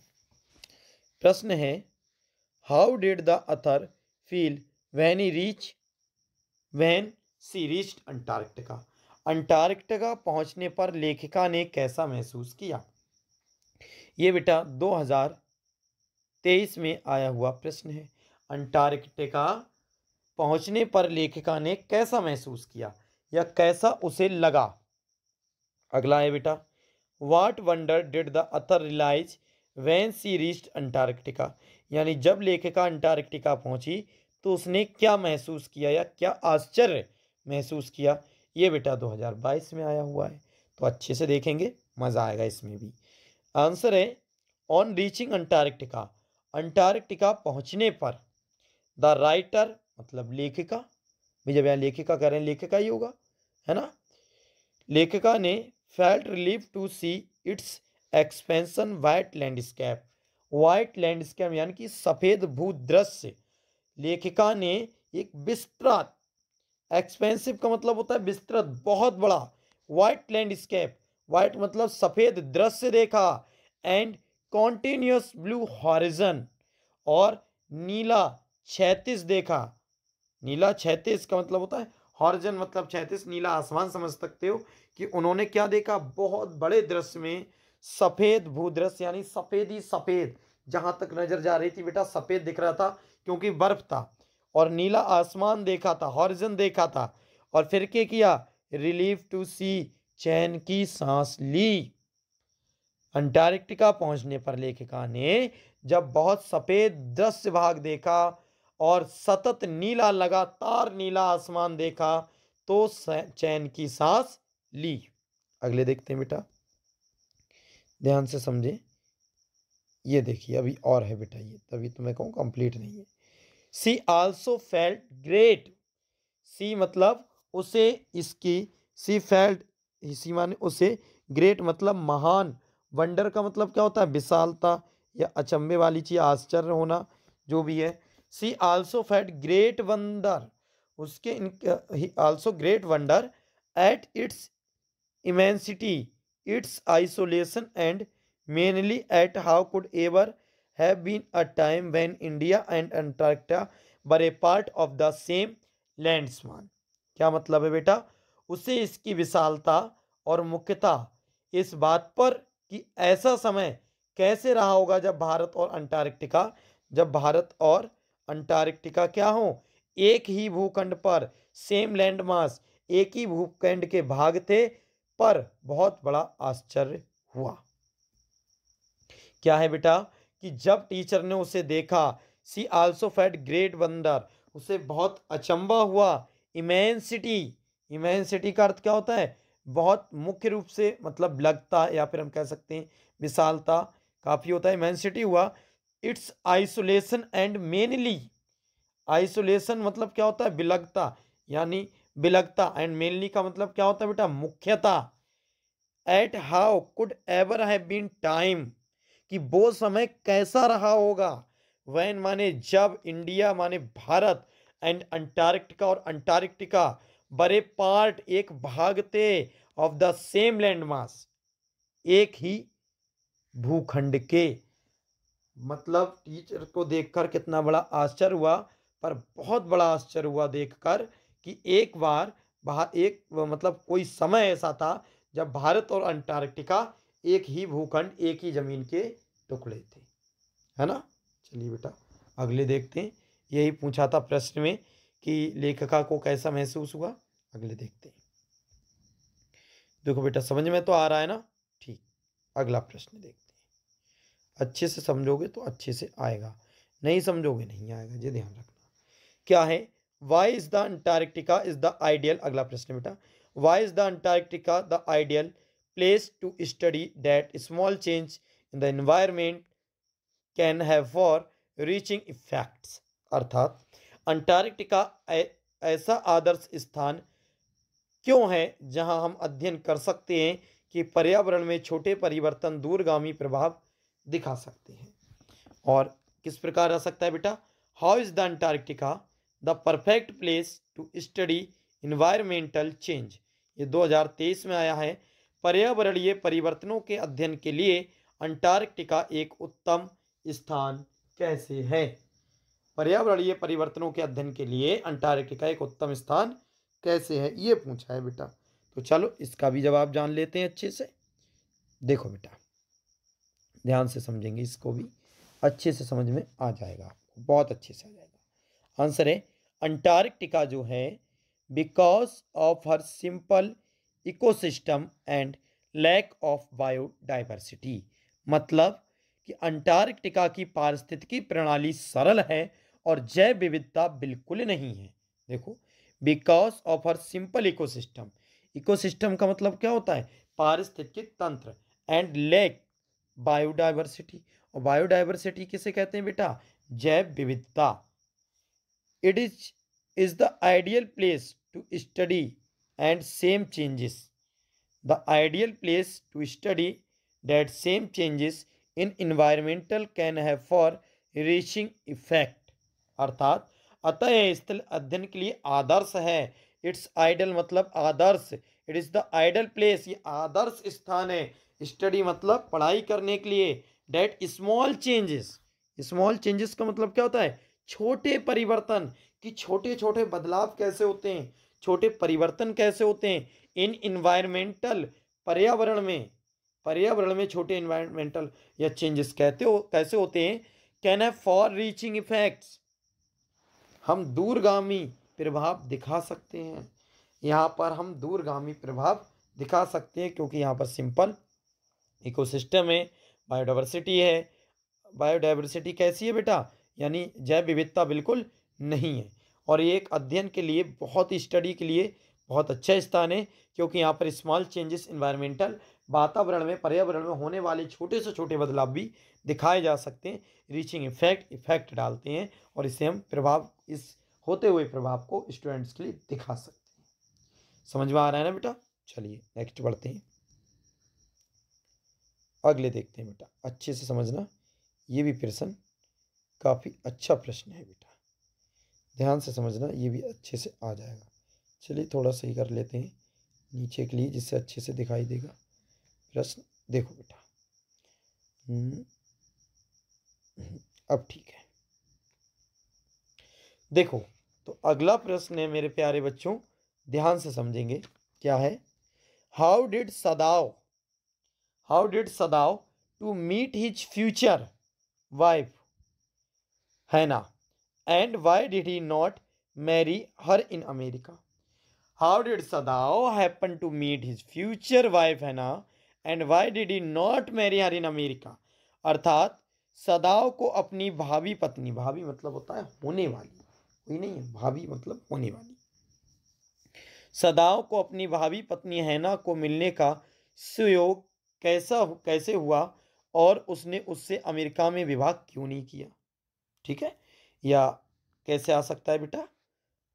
प्रश्न है, how did the author feel when he reach when she reached Antarctica? Antarctica पहुंचने पर लेखिका ने कैसा महसूस किया? ये बेटा 2023 में आया हुआ प्रश्न है। अंटार्कटिका पहुंचने पर लेखिका ने कैसा महसूस किया या कैसा उसे लगा? अगला है बेटा, what wonder did the author realise when she reached Antarctica? यानी जब लेखिका अंटार्कटिका पहुंची तो उसने क्या महसूस किया या क्या आश्चर्य महसूस किया? ये बेटा 2022 में आया हुआ है, तो अच्छे से देखेंगे, मजा आएगा इसमें भी। आंसर है, ऑन रीचिंग अंटार्कटिका, अंटार्कटिका पहुंचने पर, द राइटर मतलब लेखिका, भाई जब यहाँ लेखिका कह रहे हैं लेखिका ही होगा, है ना? लेखिका ने felt relief to see its expansion white landscape. White landscape यानी कि सफेद भू दृश्य, लेखिका ने एक विस्तृत, एक्सपेंसिव का मतलब होता है विस्तृत, बहुत बड़ा, वाइट लैंडस्केप, वाइट मतलब सफेद दृश्य देखा, एंड कॉन्टिन्यूस ब्लू हॉरिजन, और नीला क्षैतिज देखा। नीला क्षैतिज का मतलब होता है, हॉरिजन मतलब क्षैतिज, नीला आसमान समझ सकते हो कि उन्होंने क्या देखा? बहुत बड़े दृश्य में सफेद भूदृश्य, यानी सफेद ही सफेद, जहां तक नजर जा रही थी बेटा सफेद दिख रहा था क्योंकि बर्फ था, और नीला आसमान देखा था, हॉरिजन देखा था। और फिर क्या किया? रिलीफ टू सी, चैन की सांस ली। अंटार्कटिका पहुंचने पर लेखिका ने जब बहुत सफेद दृश्य भाग देखा और सतत नीला, लगातार नीला आसमान देखा, तो चैन की सांस ली। अगले देखते हैं बेटा, ध्यान से समझे। ये देखिए अभी और है बेटा, ये तभी तो मैं कहूँ कंप्लीट नहीं है। सी आल्सो फेल्ट ग्रेट, सी मतलब उसे, इसकी, सी फेल्ट, सी माने उसे, ग्रेट मतलब महान, वंडर का मतलब क्या होता है? विशालता या अचंभे वाली चीज, आश्चर्य होना, जो भी है। सी आल्सो फेल्ट ग्रेट वंडर, उसके also great wonder at its immensity, its isolation, and mainly at how could ever have been a time when India and Antarctica were a part of the same landsman। क्या मतलब है बेटा? उसे इसकी विशालता और मुख्यता इस बात पर कि ऐसा समय कैसे रहा होगा जब भारत और अंटार्कटिका क्या हो? एक ही भूखंड पर, सेम लैंड मास, एक ही भूखंड के भाग थे, पर बहुत बड़ा आश्चर्य हुआ। क्या है बेटा? कि जब टीचर ने उसे देखा, सी आल्सो फेल्ट ग्रेट वंडर, उसे बहुत अचंबा हुआ। इमेंसिटी, इमेंसिटी का अर्थ क्या होता है? बहुत, मुख्य रूप से मतलब लगता, या फिर हम कह सकते हैं विशालता, काफी होता है, इमेंसिटी हुआ। It's isolation and mainly, isolation मतलब क्या होता है? विलगता, यानी विलगता, एंड मेनली का मतलब क्या होता है बेटा? मुख्यता। At how could ever have been time, कि वो समय कैसा रहा होगा। वैन माने जब, इंडिया माने भारत, एंड अंटार्कटिका और अंटार्कटिका, बड़े पार्ट एक भाग थे, of the same land mass, एक ही भूखंड के। मतलब टीचर को देखकर कितना बड़ा आश्चर्य हुआ, पर बहुत बड़ा आश्चर्य हुआ देखकर कि एक बार बाहर एक मतलब कोई समय ऐसा था जब भारत और अंटार्कटिका एक ही भूखंड, एक ही जमीन के टुकड़े थे, है ना? चलिए बेटा अगले देखते हैं। यही पूछा था प्रश्न में कि लेखिका को कैसा महसूस हुआ। अगले देखते हैं। देखो बेटा समझ में तो आ रहा है ना? ठीक, अगला प्रश्न देखते हैं। अच्छे से समझोगे तो अच्छे से आएगा, नहीं समझोगे नहीं आएगा, ये ध्यान रखना। क्या है? Why is the Antarctica is the ideal, अगला प्रश्न बेटा, why is the Antarctica the ideal place to study that small change in the environment can have far reaching effects. अर्थात अंटार्कटिका ऐसा आदर्श स्थान क्यों है जहां हम अध्ययन कर सकते हैं कि पर्यावरण में छोटे परिवर्तन दूरगामी प्रभाव दिखा सकते हैं। और किस प्रकार आ सकता है बेटा? How is the Antarctica the perfect place to study environmental change, ये 2023 में आया है। पर्यावरणीय परिवर्तनों के अध्ययन के लिए अंटार्कटिका एक उत्तम स्थान कैसे है? पर्यावरणीय परिवर्तनों के अध्ययन के लिए अंटार्कटिका एक उत्तम स्थान कैसे है, ये पूछा है बेटा। तो चलो इसका भी जवाब जान लेते हैं अच्छे से। देखो बेटा, ध्यान से समझेंगे, इसको भी अच्छे से समझ में आ जाएगा आपको, बहुत अच्छे से आ जाएगा। आंसर है अंटार्कटिका जो है, because of her simple ecosystem and lack of biodiversity. मतलब कि अंटार्कटिका की पारिस्थितिकी प्रणाली सरल है और जैव विविधता बिल्कुल नहीं है। देखो, because of her simple ecosystem, ecosystem का मतलब क्या होता है? पारिस्थितिकी तंत्र, एंड लैक बायोडाइवर्सिटी, और बायोडाइवर्सिटी किसे कहते हैं बेटा? जैव विविधता। It is the ideal place to study and same changes, the ideal place to study that same changes in environmental can have far reaching effect. अर्थात अतः यह स्थल अध्ययन के लिए आदर्श है। इट्स आइडल मतलब आदर्श, it is the ideal place, ये आदर्श स्थान है। स्टडी मतलब पढ़ाई करने के लिए, that small changes, small changes का मतलब क्या होता है? छोटे परिवर्तन, कि छोटे छोटे बदलाव कैसे होते हैं, छोटे परिवर्तन कैसे होते हैं इन इन्वायरमेंटल, पर्यावरण में, पर्यावरण में छोटे इन्वायरमेंटल या चेंजेस कैसे होते हैं, can have far reaching effects, हम दूरगामी प्रभाव दिखा सकते हैं। यहाँ पर हम दूरगामी प्रभाव दिखा सकते हैं क्योंकि यहाँ पर सिंपल इकोसिस्टम है, बायोडाइवर्सिटी है। बायोडाइवर्सिटी कैसी है बेटा? यानी जैव विविधता बिल्कुल नहीं है। और ये एक अध्ययन के लिए, बहुत ही स्टडी के लिए बहुत अच्छा स्थान है क्योंकि यहाँ पर स्मॉल चेंजेस इन्वायरमेंटल, वातावरण में, पर्यावरण में होने वाले छोटे से छोटे बदलाव भी दिखाए जा सकते हैं। रीचिंग इफेक्ट डालते हैं और इससे हम प्रभाव, इस होते हुए प्रभाव को स्टूडेंट्स के लिए दिखा सकते हैं। समझ में आ रहा है ना बेटा? चलिए नेक्स्ट बढ़ते हैं, अगले देखते हैं बेटा। अच्छे से समझना, ये भी प्रश्न काफ़ी अच्छा प्रश्न है बेटा, ध्यान से समझना, ये भी अच्छे से आ जाएगा। चलिए थोड़ा सही कर लेते हैं नीचे के लिए जिससे अच्छे से दिखाई देगा प्रश्न। देखो बेटा, अब ठीक है। देखो, तो अगला प्रश्न है मेरे प्यारे बच्चों, ध्यान से समझेंगे। क्या है? How did Sadao to meet his future wife Hana, and why did he not marry her in America? How did Sadao happen to meet his future wife Hannah, and why did he not marry her in America? अर्थात सदाव को अपनी भावी पत्नी, भावी मतलब होता है होने वाली, कोई नहीं है, भावी मतलब होने वाली, सदाव को अपनी भावी पत्नी हैना को मिलने का सुयोग कैसे हुआ और उसने उससे अमेरिका में विवाह क्यों नहीं किया? ठीक है, या कैसे आ सकता है बेटा?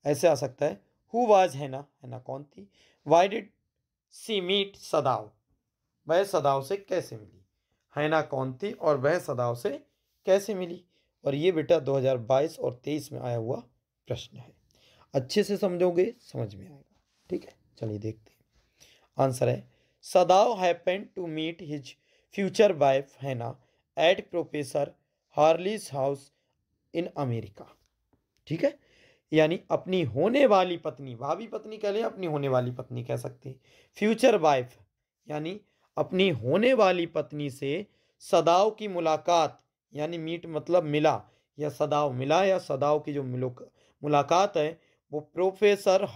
ऐसे आ सकता है, हु वाज हैना, हैना कौन थी? Why did she meet Sadao, वह सदाव से कैसे मिली? हैना कौन थी और वह सदाव से कैसे मिली? और ये बेटा 2022 और 23 में आया हुआ प्रश्न है। अच्छे से समझोगे समझ में आएगा। ठीक है, चलिए देखते हैं। आंसर है, Sadao happened to meet his future wife Hana at professor Harley's house in America. ठीक है, यानी अपनी होने वाली पत्नी, भावी पत्नी कह लें, अपनी होने वाली पत्नी कह सकते हैं। फ्यूचर वाइफ यानी अपनी होने वाली पत्नी से सदाव की मुलाकात, यानी मीट मतलब मिला, या सदाव मिला, या सदाव की जो मुलाकात है वो प्रोफेसर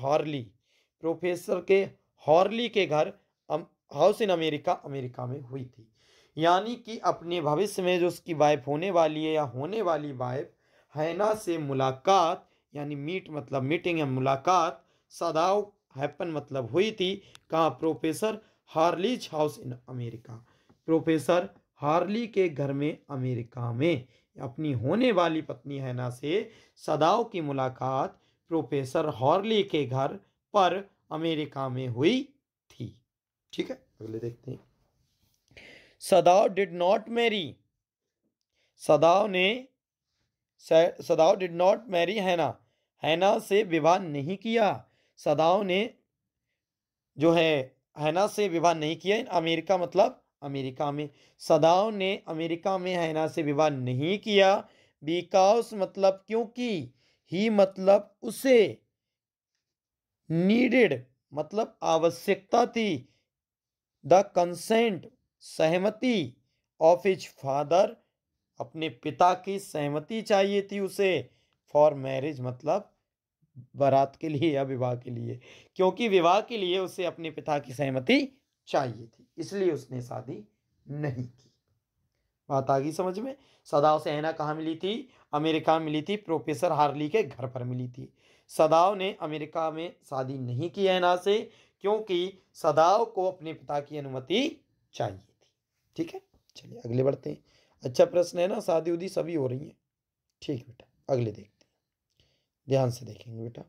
के हॉर्ली के घर हाउस इन अमेरिका, अमेरिका में हुई थी। यानी कि अपने भविष्य में जो उसकी वाइफ होने वाली है या होने वाली वाइफ हैना से मुलाकात यानी मीट मतलब मीटिंग या मुलाकात, सदाव हैपन मतलब हुई थी, कहाँ? Professor Harley's house in America, professor Harley के घर में अमेरिका में। अपनी होने वाली पत्नी हैना से सदाव की मुलाकात प्रोफेसर हॉर्ली के घर पर अमेरिका में हुई थी। ठीक है, अगले देखते हैं। सदाव डिड नॉट मैरी, सदाव ने सदाव डिड नॉट मैरी हैना, हैना से विवाह नहीं किया। सदाव ने जो है हैना से विवाह नहीं किया। इन अमेरिका मतलब अमेरिका में। सदाव ने अमेरिका में हैना से विवाह नहीं किया। बिकॉज मतलब क्योंकि, ही मतलब उसे, नीडेड मतलब आवश्यकता थी, द कंसेंट सहमति, ऑफ हिज फादर अपने पिता की सहमति चाहिए थी उसे, फॉर मैरिज मतलब बारात के लिए या विवाह के लिए, क्योंकि विवाह के लिए उसे अपने पिता की सहमति चाहिए थी, इसलिए उसने शादी नहीं की। बात आ गई समझ में? सदाव से हैना कहाँ मिली थी? अमेरिका में मिली थी, प्रोफेसर हार्ली के घर पर मिली थी। सदाव ने अमेरिका में शादी नहीं की हैना से, क्योंकि सदाव को अपने पिता की अनुमति चाहिए थी। ठीक है, चलिए अगले बढ़ते हैं। अच्छा प्रश्न है ना, शादी उदी सभी हो रही है। ठीक बेटा, अगले देखते हैं, ध्यान से देखेंगे बेटा,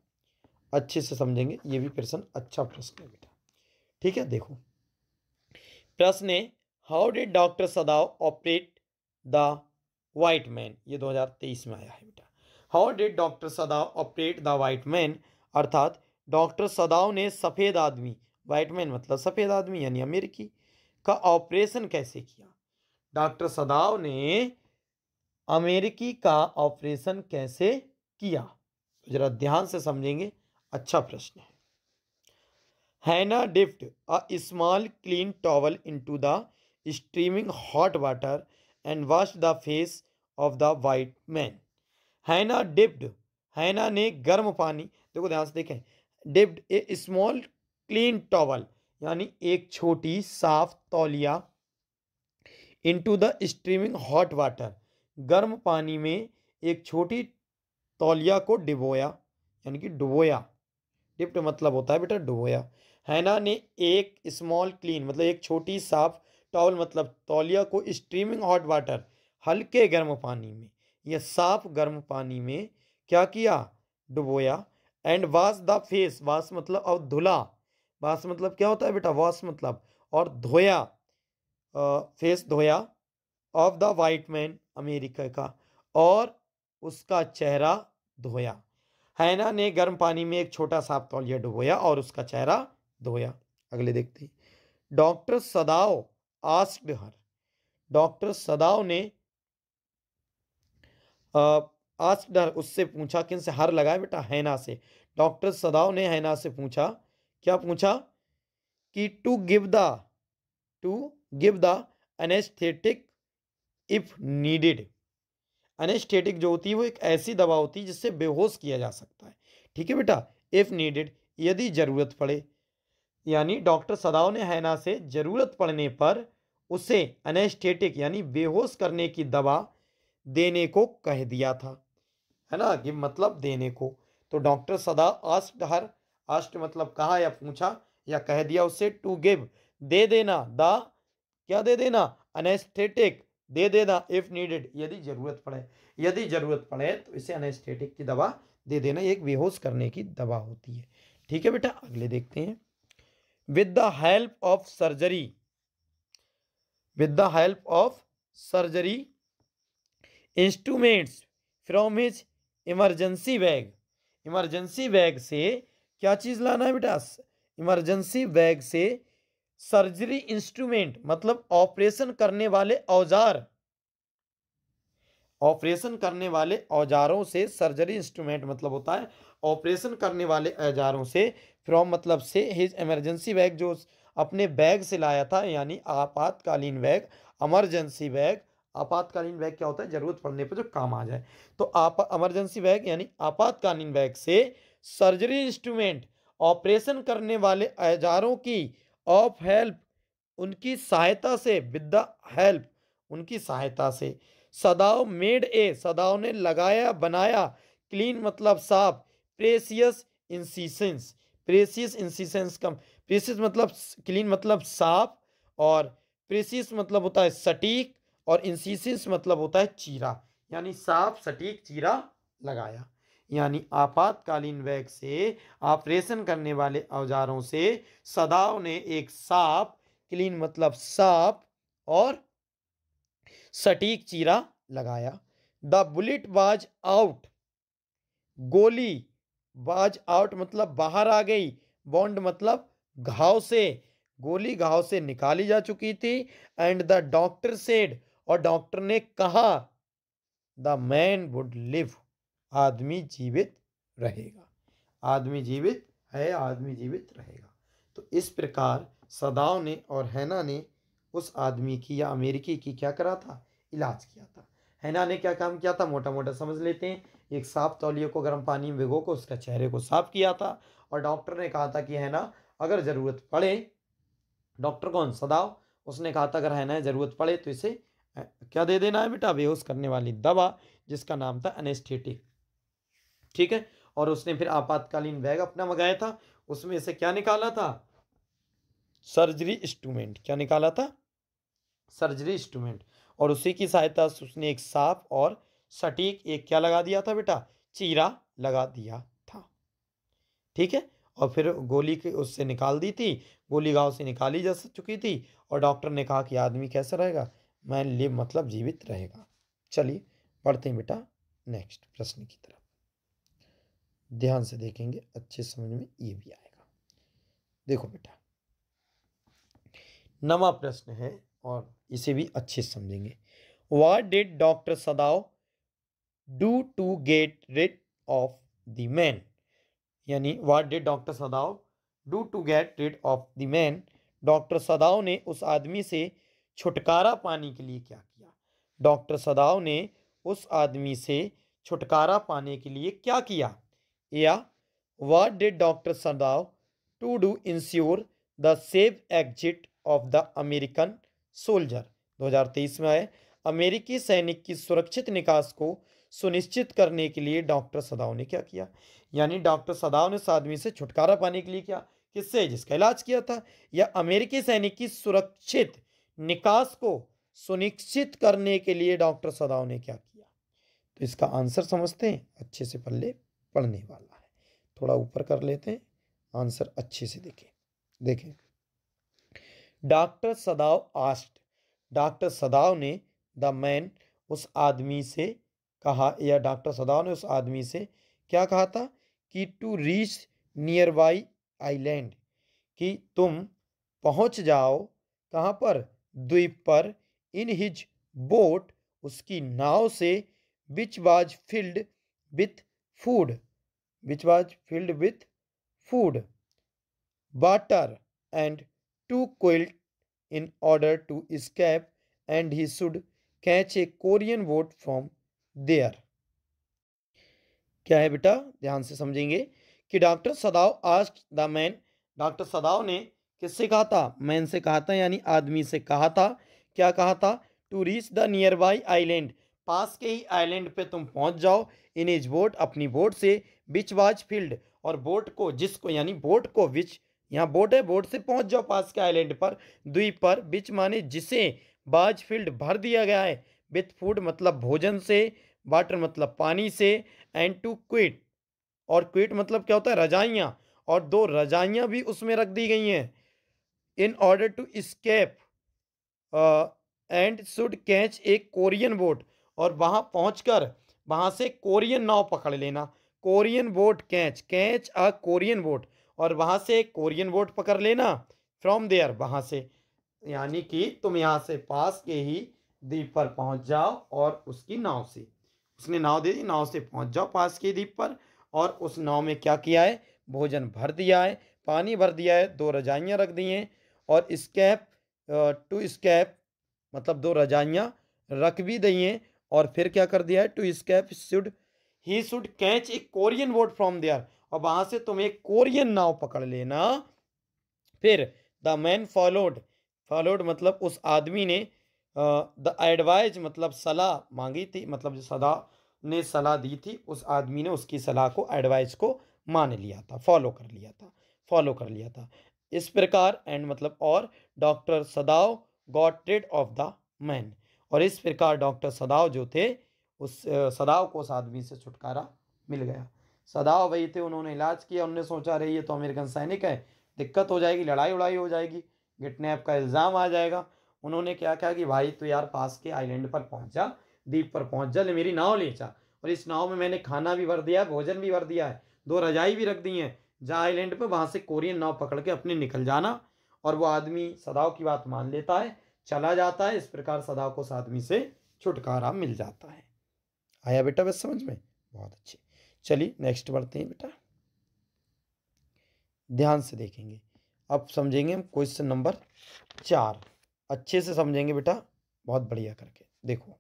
अच्छे से समझेंगे। ये भी प्रश्न अच्छा प्रश्न है बेटा। ठीक है, देखो प्रश्न है, how did doctor सदाव operate the white man. ये 2023 में आया है बेटा। How did doctor सदाव operate the white man, अर्थात डॉक्टर सदाव ने सफ़ेद आदमी, वाइट मैन मतलब सफ़ेद आदमी यानी अमेरिकी, का ऑपरेशन कैसे किया। डॉक्टर सदाव ने अमेरिकी का ऑपरेशन कैसे किया, तो जरा ध्यान से समझेंगे। अच्छा प्रश्न है। हैना dipped a small clean towel into the steaming hot water and washed the face of the white man. हैना dipped, हैना ने गर्म पानी, देखो ध्यान से देखें, dipped ए स्मॉल क्लीन टॉवल यानी एक छोटी साफ तौलिया, into the steaming hot water गर्म पानी में एक छोटी तौलिया को डिबोया, यानी कि डुबोया। डिप्ट मतलब होता है बेटा डुबोया। हैना ने एक स्मॉल क्लीन मतलब एक छोटी साफ, टॉवल मतलब तौलिया को स्ट्रीमिंग हॉट वाटर हल्के गर्म पानी में या साफ गर्म पानी में क्या किया? डुबोया। And wash the face, wash मतलब और धुला, वॉश मतलब क्या होता है बेटा? वॉश मतलब और धोया, फेस धोया, of the white man America का, और उसका चेहरा धोया। हैना ने गर्म पानी में एक छोटा साफ तौलिया डुबोया और उसका चेहरा धोया। अगले देखते हैं। Doctor सदाव asked her, doctor Sadao ने आस्क्ड हर उससे पूछा, किन से? हर लगाए बेटा, हैना से। डॉक्टर सदाव ने हैना से पूछा, क्या पूछा? कि to give the anaesthetic if needed. Anaesthetic जो होती है वो एक ऐसी दवा होती है जिससे बेहोश किया जा सकता है। ठीक है बेटा, इफ नीडेड यदि जरूरत पड़े, यानी डॉक्टर सदाव ने हैना से जरूरत पड़ने पर उसे एनेस्थेटिक यानी बेहोश करने की दवा देने को कह दिया था, है ना, गिव मतलब देने को। तो डॉक्टर सदाव आस्क्ड हर, आस्क्ड मतलब कहा या पूछा या कह दिया उससे, टू गिव दे देना, द क्या दे देना? एनेस्थेटिक दे देना, इफ नीडेड यदि जरूरत पड़े, यदि जरूरत पड़े तो इसे एनेस्थेटिक की दवा दे देना, एक बेहोश करने की दवा होती है। ठीक है बेटा, अगले देखते हैं। With the help of surgery, with the help of surgery instruments from his emergency bag, emergency bag से क्या चीज लाना है बेटा? इमरजेंसी बैग से सर्जरी इंस्ट्रूमेंट मतलब ऑपरेशन करने वाले औजार, ऑपरेशन करने वाले औजारों से, सर्जरी इंस्ट्रूमेंट मतलब होता है ऑपरेशन करने वाले औजारों से, फ्रॉम मतलब से, हिज इमरजेंसी बैग जो अपने बैग से लाया था, यानी आपातकालीन बैग, इमरजेंसी बैग। आपातकालीन बैग क्या होता है? जरूरत पड़ने पर जो काम आ जाए। तो आप इमरजेंसी बैग यानी आपातकालीन बैग से सर्जरी इंस्ट्रूमेंट ऑपरेशन करने वाले औजारों की, ऑफ हेल्प उनकी सहायता से, विद द हेल्प उनकी सहायता से, सदाव मेड ए सदाव ने लगाया बनाया, क्लीन मतलब साफ, प्रेसियस इंसिसेंस, प्रेसियस इंसिसेंस का प्रेसियस मतलब क्लीन मतलब साफ, और प्रेसियस मतलब होता है सटीक, और इंसिसेंस मतलब होता है चीरा, यानी साफ सटीक चीरा लगाया। यानी आपातकालीन बैग से ऑपरेशन करने वाले औजारों से सदाव ने एक साफ, क्लीन मतलब साफ और सटीक चीरा लगाया। द बुलेट बाज आउट, गोली, बाज आउट मतलब बाहर आ गई, बॉन्ड मतलब घाव से, गोली घाव से निकाली जा चुकी थी। एंड द डॉक्टर सेड, और डॉक्टर ने कहा, द मैन वुड लिव, आदमी जीवित रहेगा, आदमी जीवित है, आदमी जीवित रहेगा। तो इस प्रकार सदाव ने और हैना ने उस आदमी की या अमेरिकी की क्या करा था, इलाज किया था। हैना ने क्या काम किया था, मोटा मोटा समझ लेते हैं, एक साफ तौलिए को गर्म पानी में भिगो को उसका चेहरे को साफ किया था। और डॉक्टर ने कहा था कि हैना अगर ज़रूरत पड़े, डॉक्टर कौन, सदाव, उसने कहा था अगर हैना ज़रूरत पड़े तो इसे क्या दे देना है बेटा, बेहोश करने वाली दवा, जिसका नाम था एनेस्थेटिक। ठीक है, और उसने फिर आपातकालीन बैग अपना मंगाया था, उसमें से क्या निकाला था, सर्जरी इंस्ट्रूमेंट, क्या निकाला था, सर्जरी इंस्ट्रूमेंट, और उसी की सहायता से उसने एक साफ और सटीक एक क्या लगा दिया था बेटा, चीरा लगा दिया था। ठीक है, और फिर गोली के उससे निकाल दी थी, गोली घाव से निकाली जा चुकी थी, और डॉक्टर ने कहा कि आदमी कैसा रहेगा, मैं लिव मतलब जीवित रहेगा। चलिए पढ़ते हैं बेटा नेक्स्ट प्रश्न की तरफ, ध्यान से देखेंगे, अच्छे समझ में ये भी आएगा। देखो बेटा, नवा प्रश्न है और इसे भी अच्छे से समझेंगे। What did doctor Sadao do to get rid of the man, यानी what did doctor Sadao do to get rid of the man, doctor Sadao ने उस आदमी से छुटकारा पाने के लिए क्या किया, डॉक्टर सदाव ने उस आदमी से छुटकारा पाने के लिए क्या किया, या what did doctor Sadao to do ensure the safe exit of the American soldier, 2023 में आए, अमेरिकी सैनिक की सुरक्षित निकास को सुनिश्चित करने के लिए डॉक्टर सदाव ने क्या किया। यानी डॉक्टर सदाव ने उस आदमी से छुटकारा पाने के लिए क्या, किससे, जिसका इलाज किया था, या अमेरिकी सैनिक की सुरक्षित निकास को सुनिश्चित करने के लिए डॉक्टर सदाव ने क्या किया। तो इसका आंसर समझते हैं, अच्छे से पल्ले पढ़ने वाला है, थोड़ा ऊपर कर लेते हैं, आंसर अच्छे से देखें। देखें, डॉक्टर सदाव आस्ट, डॉक्टर सदाव ने द मैन उस आदमी से कहा, या डॉक्टर सदाव ने उस आदमी से क्या कहा था कि to reach nearby island, कि तुम पहुंच जाओ कहाँ पर, द्वीप पर, इन हिज बोट, उसकी नाव से, which was filled with food, which was filled with food, water and to quilt in order to escape, and he should catch a Korean boat from there। क्या है बेटा, ध्यान से समझेंगे कि doctor सदाव asked the man, doctor Sadao ने किससे कहा था, मैन से कहा था, यानी आदमी से कहा था, क्या कहा था, to reach the nearby island, पास के ही आइलैंड पे तुम पहुंच जाओ, इन इज बोट, अपनी बोट से, विच वाज फील्ड, और बोट को, जिसको, यानी बोट को, विच यहाँ बोट है, बोट से पहुंच जाओ पास के आइलैंड पर, द्वीप पर, बीच माने जिसे, बाज फील्ड भर दिया गया है, विथ फूड मतलब भोजन से, वाटर मतलब पानी से, एंड टू क्विट, और क्विट मतलब क्या होता है, रजाइयाँ, और 2 रजाइयाँ भी उसमें रख दी गई हैं, in order to escape and should catch a Korean boat, और वहाँ पहुँचकर वहाँ से कोरियन नाव पकड़ लेना, Korean boat catch, catch a Korean boat, और वहाँ से कोरियन बोट पकड़ लेना, फ्रॉम देयर, वहाँ से, यानी कि तुम यहाँ से पास के ही द्वीप पर पहुँच जाओ, और उसकी नाव से, उसने नाव दे दी, नाव से पहुँच जाओ पास के द्वीप पर, और उस नाव में क्या किया है, भोजन भर दिया है, पानी भर दिया है, 2 रजाइयाँ रख दी हैं, और स्कैप, टू स्कैप मतलब 2 रजाइयाँ रख भी दी हैं, और फिर क्या कर दिया है, to escape should, he should catch a Korean boat from there, और वहां से तुम एक कोरियन नाव पकड़ लेना। फिर द मैन फॉलोड, फॉलोड मतलब उस आदमी ने द एडवाइज मतलब सलाह मांगी थी, मतलब जो सदा ने सलाह दी थी, उस आदमी ने उसकी सलाह को, एडवाइस को मान लिया था, फॉलो कर लिया था। इस प्रकार एंड मतलब और doctor Sadao got rid of the man, और इस प्रकार डॉक्टर सदाव जो थे उस सदाव को उस आदमी से छुटकारा मिल गया। सदाव वही थे, उन्होंने इलाज किया, उन्होंने सोचा रही ये तो अमेरिकन सैनिक है, दिक्कत हो जाएगी, लड़ाई उड़ाई हो जाएगी, किडनैप का इल्ज़ाम आ जाएगा। उन्होंने क्या कहा कि भाई तो यार पास के आइलैंड पर पहुंच जा, द्वीप पर पहुंच जा, ले मेरी नाव ले जा, और इस नाव में मैंने खाना भी भर दिया है, भोजन भी भर दिया है, 2 रजाई भी रख दी है, जा आइलैंड पर, वहां से कोरियन नाव पकड़ के अपने निकल जाना। और वो आदमी सदाव की बात मान लेता है, चला जाता है। इस प्रकार सदाव को उस आदमी से छुटकारा मिल जाता है। आया बेटा बस समझ में? बहुत अच्छे। चलिए नेक्स्ट बढ़ते हैं बेटा, ध्यान से देखेंगे। अब समझेंगे हम क्वेश्चन नंबर 4, अच्छे से समझेंगे बेटा, बहुत बढ़िया करके। देखो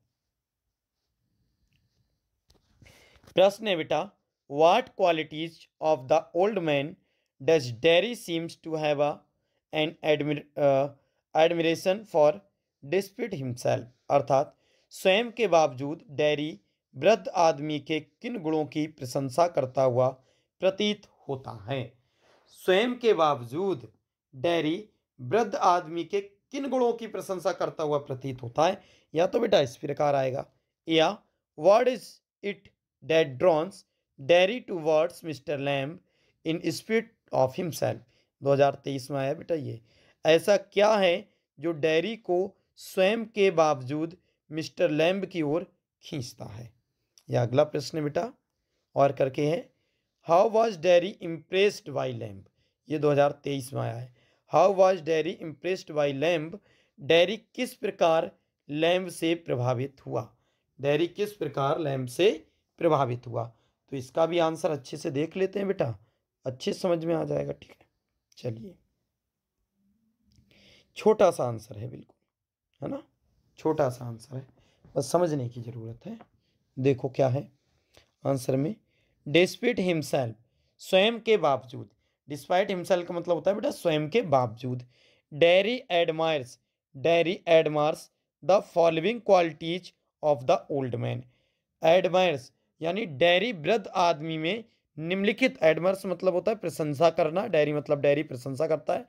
प्रश्न है बेटा, what qualities of the old man does Darry seems to have an admiration for despite himself, अर्थात स्वयं के बावजूद डैरी वृद्ध आदमी के किन गुणों की प्रशंसा करता हुआ प्रतीत होता है। स्वयं के बावजूद डैरी वृद्ध आदमी के किन गुणों की प्रशंसा करता हुआ प्रतीत होता है। या तो बेटा इस प्रकार आएगा, या what is it that drones dairy towards mister lamb in spirit of himself. 2023 में आया बेटा ये। ऐसा क्या है जो डैरी को स्वयं के बावजूद मिस्टर लैम्ब की ओर खींचता है। यह अगला प्रश्न है बेटा, और करके है, how was dairy impressed by lamb. ये 2023 में आया है। How was dairy impressed by lamb, dairy किस प्रकार लैम्ब से प्रभावित हुआ। डैरी किस प्रकार लैम्ब से प्रभावित हुआ। तो इसका भी आंसर अच्छे से देख लेते हैं बेटा, अच्छे समझ में आ जाएगा। ठीक है, चलिए छोटा सा आंसर है बिल्कुल, है ना, छोटा सा आंसर है, बस समझने की जरूरत है। देखो क्या है आंसर में, डिस्पिट हिमसेल्फ, स्वयं के बावजूद। डिस्पाइट हिमसेल्फ का मतलब होता है बेटा स्वयं के बावजूद। Dairy admires, dairy admires the following qualities of the old man. Admires यानी डैरी वृद्ध आदमी में निम्नलिखित, एडमायर्स मतलब होता है प्रशंसा करना, डैरी मतलब डैरी प्रशंसा करता है,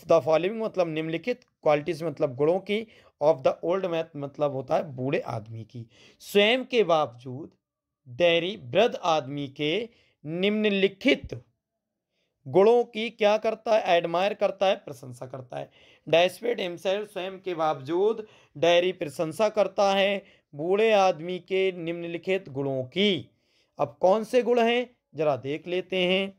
द फॉलोइंग मतलब निम्नलिखित, क्वालिटीज मतलब गुणों की, ऑफ द ओल्ड मैन मतलब होता है बूढ़े आदमी की। स्वयं के बावजूद डैरी वृद्ध आदमी के निम्नलिखित गुणों की क्या करता है, एडमायर करता है, प्रशंसा करता है। डेस्पिट हिमसेल्फ, स्वयं के बावजूद डैरी प्रशंसा करता है बूढ़े आदमी के निम्नलिखित गुणों की। अब कौन से गुण हैं जरा देख लेते हैं।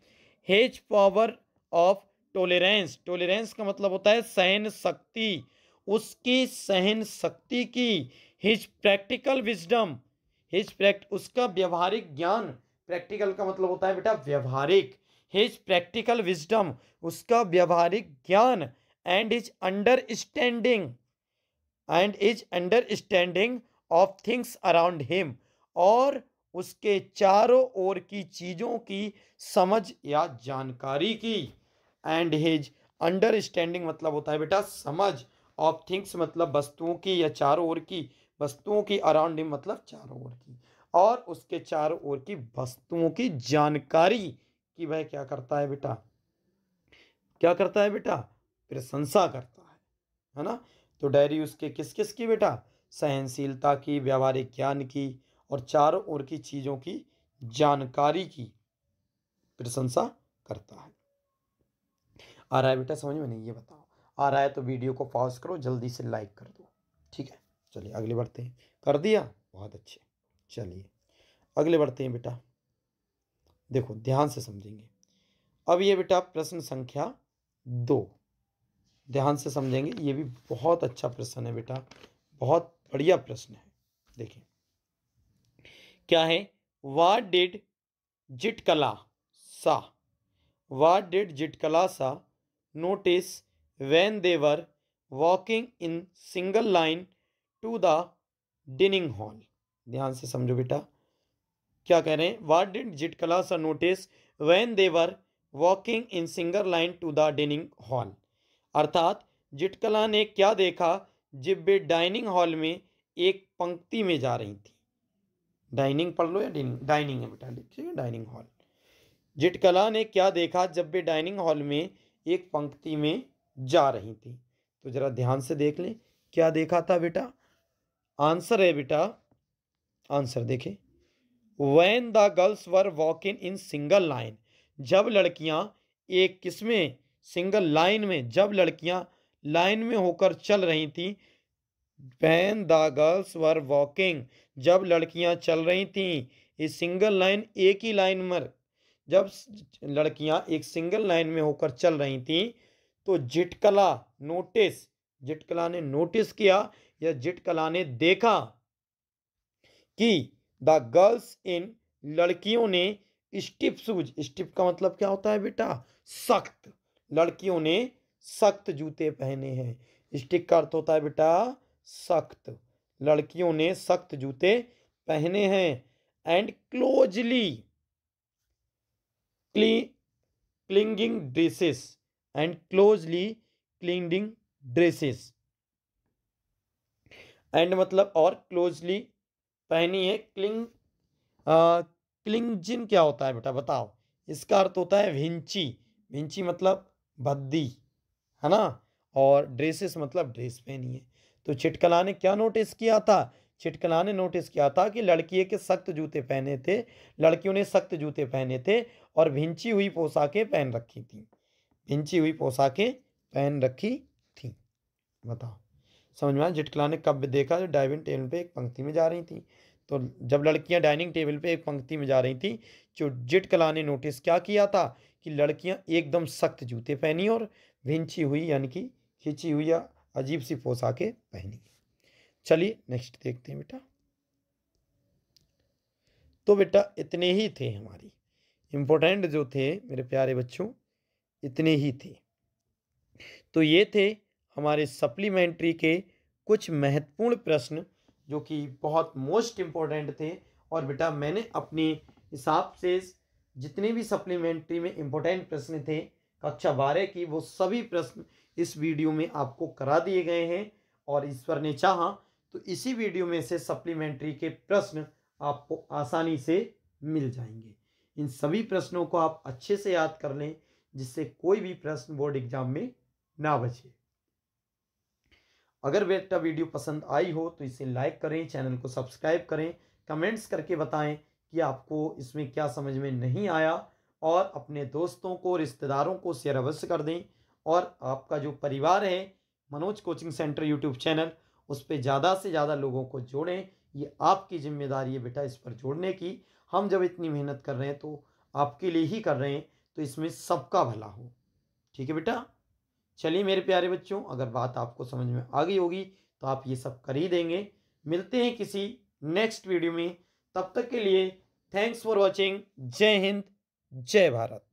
His power of tolerance, tolerance का मतलब होता है सहन शक्ति, उसकी सहन शक्ति की। हिज प्रैक्टिकल विजडम, उसका व्यवहारिक ज्ञान, प्रैक्टिकल का मतलब होता है बेटा व्यवहारिक। हिज प्रैक्टिकल विजडम, उसका व्यवहारिक ज्ञान। And his understanding of things around him, और उसके चारों ओर की चीजों की समझ या जानकारी की। एंड हिज अंडरस्टैंडिंग मतलब होता है बेटा समझ, ऑफ थिंग्स मतलब वस्तुओं की या चारों ओर की वस्तुओं की, अराउंड हिम मतलब चारों ओर की, और उसके चारों ओर की वस्तुओं की जानकारी कि वह क्या करता है बेटा, क्या करता है बेटा, प्रशंसा करता है ना। तो डायरी उसके किस किस की बेटा, सहनशीलता की, व्यावहारिक ज्ञान की, और चारों ओर की चीजों की जानकारी की प्रशंसा करता है। आ रहा है बेटा समझ में? नहीं ये बताओ, आ रहा है तो वीडियो को पॉज करो, जल्दी से लाइक कर दो। ठीक है, चलिए अगले बढ़ते हैं। कर दिया, बहुत अच्छे। चलिए अगले बढ़ते हैं बेटा, देखो ध्यान से समझेंगे। अब ये बेटा प्रश्न संख्या 2, ध्यान से समझेंगे, ये भी बहुत अच्छा प्रश्न है बेटा, बहुत बढ़िया प्रश्न है। देखिए क्या है, व्हाट डिड जिटकला सा, what did Zitkala Sa notice when they were walking in single line to the dining hall. ध्यान से समझो बेटा, क्या कह रहे हैं, what did Zitkala Sa notice when they were walking in single line to the dining hall, अर्थात Zitkala ने क्या देखा जब वे डाइनिंग हॉल में एक पंक्ति में जा रही थी। डाइनिंग पढ़ लो या डाइनिंग, डाइनिंग है बेटा, लिखिए डाइनिंग हॉल। जिटकला ने क्या देखा जब वे डाइनिंग हॉल में एक पंक्ति में जा रही थी? तो जरा ध्यान से देख लें, क्या देखा था बेटा? आंसर है बेटा, आंसर देखें, when the girls were walking in single line, जब लड़कियां एक किसमें, सिंगल लाइन में, जब लड़कियां लाइन में होकर चल रही थी। When the girls were walking, जब लड़कियां चल रही थी, ये सिंगल लाइन, एक ही लाइन में, जब लड़कियां एक सिंगल लाइन में होकर चल रही थी, तो जिटकला नोटिस, जिटकला ने नोटिस किया या जिटकला ने देखा कि द गर्ल्स इन, लड़कियों ने स्टिफ शूज, स्टिफ का मतलब क्या होता है बेटा? सख्त, लड़कियों ने सख्त जूते पहने हैं। स्टिक का अर्थ होता है बेटा सख्त, लड़कियों ने सख्त जूते पहने हैं। And closely clinging dresses, and closely clinging dresses, and मतलब और क्लोजली पहनी है। क्लिंजिन क्या होता है बेटा बताओ? इसका अर्थ होता है विंची, विंची मतलब भद्दी, है ना, और ड्रेसेस मतलब ड्रेस पहनी है। तो चिटकला ने क्या नोटिस किया था? चिटकला ने नोटिस किया था कि लड़कियों के सख्त जूते पहने थे, लड़कियों ने सख्त जूते पहने थे और भिंची हुई पोशाकें पहन रखी थी, भिंची हुई पोशाकें पहन रखी थी। बताओ समझ में आया? जिटकला ने कब देखा? जब डाइनिंग टेबल पे एक पंक्ति में जा रही थी। तो जब लड़कियां डाइनिंग टेबल पे एक पंक्ति में जा रही थी, जो जिटकला ने नोटिस क्या किया था कि लड़कियां एकदम सख्त जूते पहनी और भिंची हुई यानी कि खिंची हुई या अजीब सी पोशाकें पहनी। चलिए नेक्स्ट देखते हैं बेटा। तो बेटा इतने ही थे हमारी इंपॉर्टेंट जो थे मेरे प्यारे बच्चों, इतने ही थे। तो ये थे हमारे सप्लीमेंट्री के कुछ महत्वपूर्ण प्रश्न जो कि बहुत मोस्ट इम्पोर्टेंट थे। और बेटा मैंने अपने हिसाब से जितने भी सप्लीमेंट्री में इम्पोर्टेंट प्रश्न थे कक्षा 12 की, वो सभी प्रश्न इस वीडियो में आपको करा दिए गए हैं। और ईश्वर ने चाहा तो इसी वीडियो में से सप्लीमेंट्री के प्रश्न आपको आसानी से मिल जाएंगे। इन सभी प्रश्नों को आप अच्छे से याद कर लें जिससे कोई भी प्रश्न बोर्ड एग्जाम में ना बचे। अगर बेटा वीडियो पसंद आई हो तो इसे लाइक करें, चैनल को सब्सक्राइब करें, कमेंट्स करके बताएं कि आपको इसमें क्या समझ में नहीं आया, और अपने दोस्तों को, रिश्तेदारों को शेयर अवश्य कर दें। और आपका जो परिवार है Manoj coaching centre YouTube channel, उस पर ज़्यादा से ज़्यादा लोगों को जोड़ें। ये आपकी जिम्मेदारी है बेटा इस पर जोड़ने की। हम जब इतनी मेहनत कर रहे हैं तो आपके लिए ही कर रहे हैं, तो इसमें सबका भला हो। ठीक है बेटा? चलिए मेरे प्यारे बच्चों, अगर बात आपको समझ में आ गई होगी तो आप ये सब कर ही देंगे। मिलते हैं किसी नेक्स्ट वीडियो में, तब तक के लिए थैंक्स फॉर वॉचिंग। जय हिंद, जय भारत।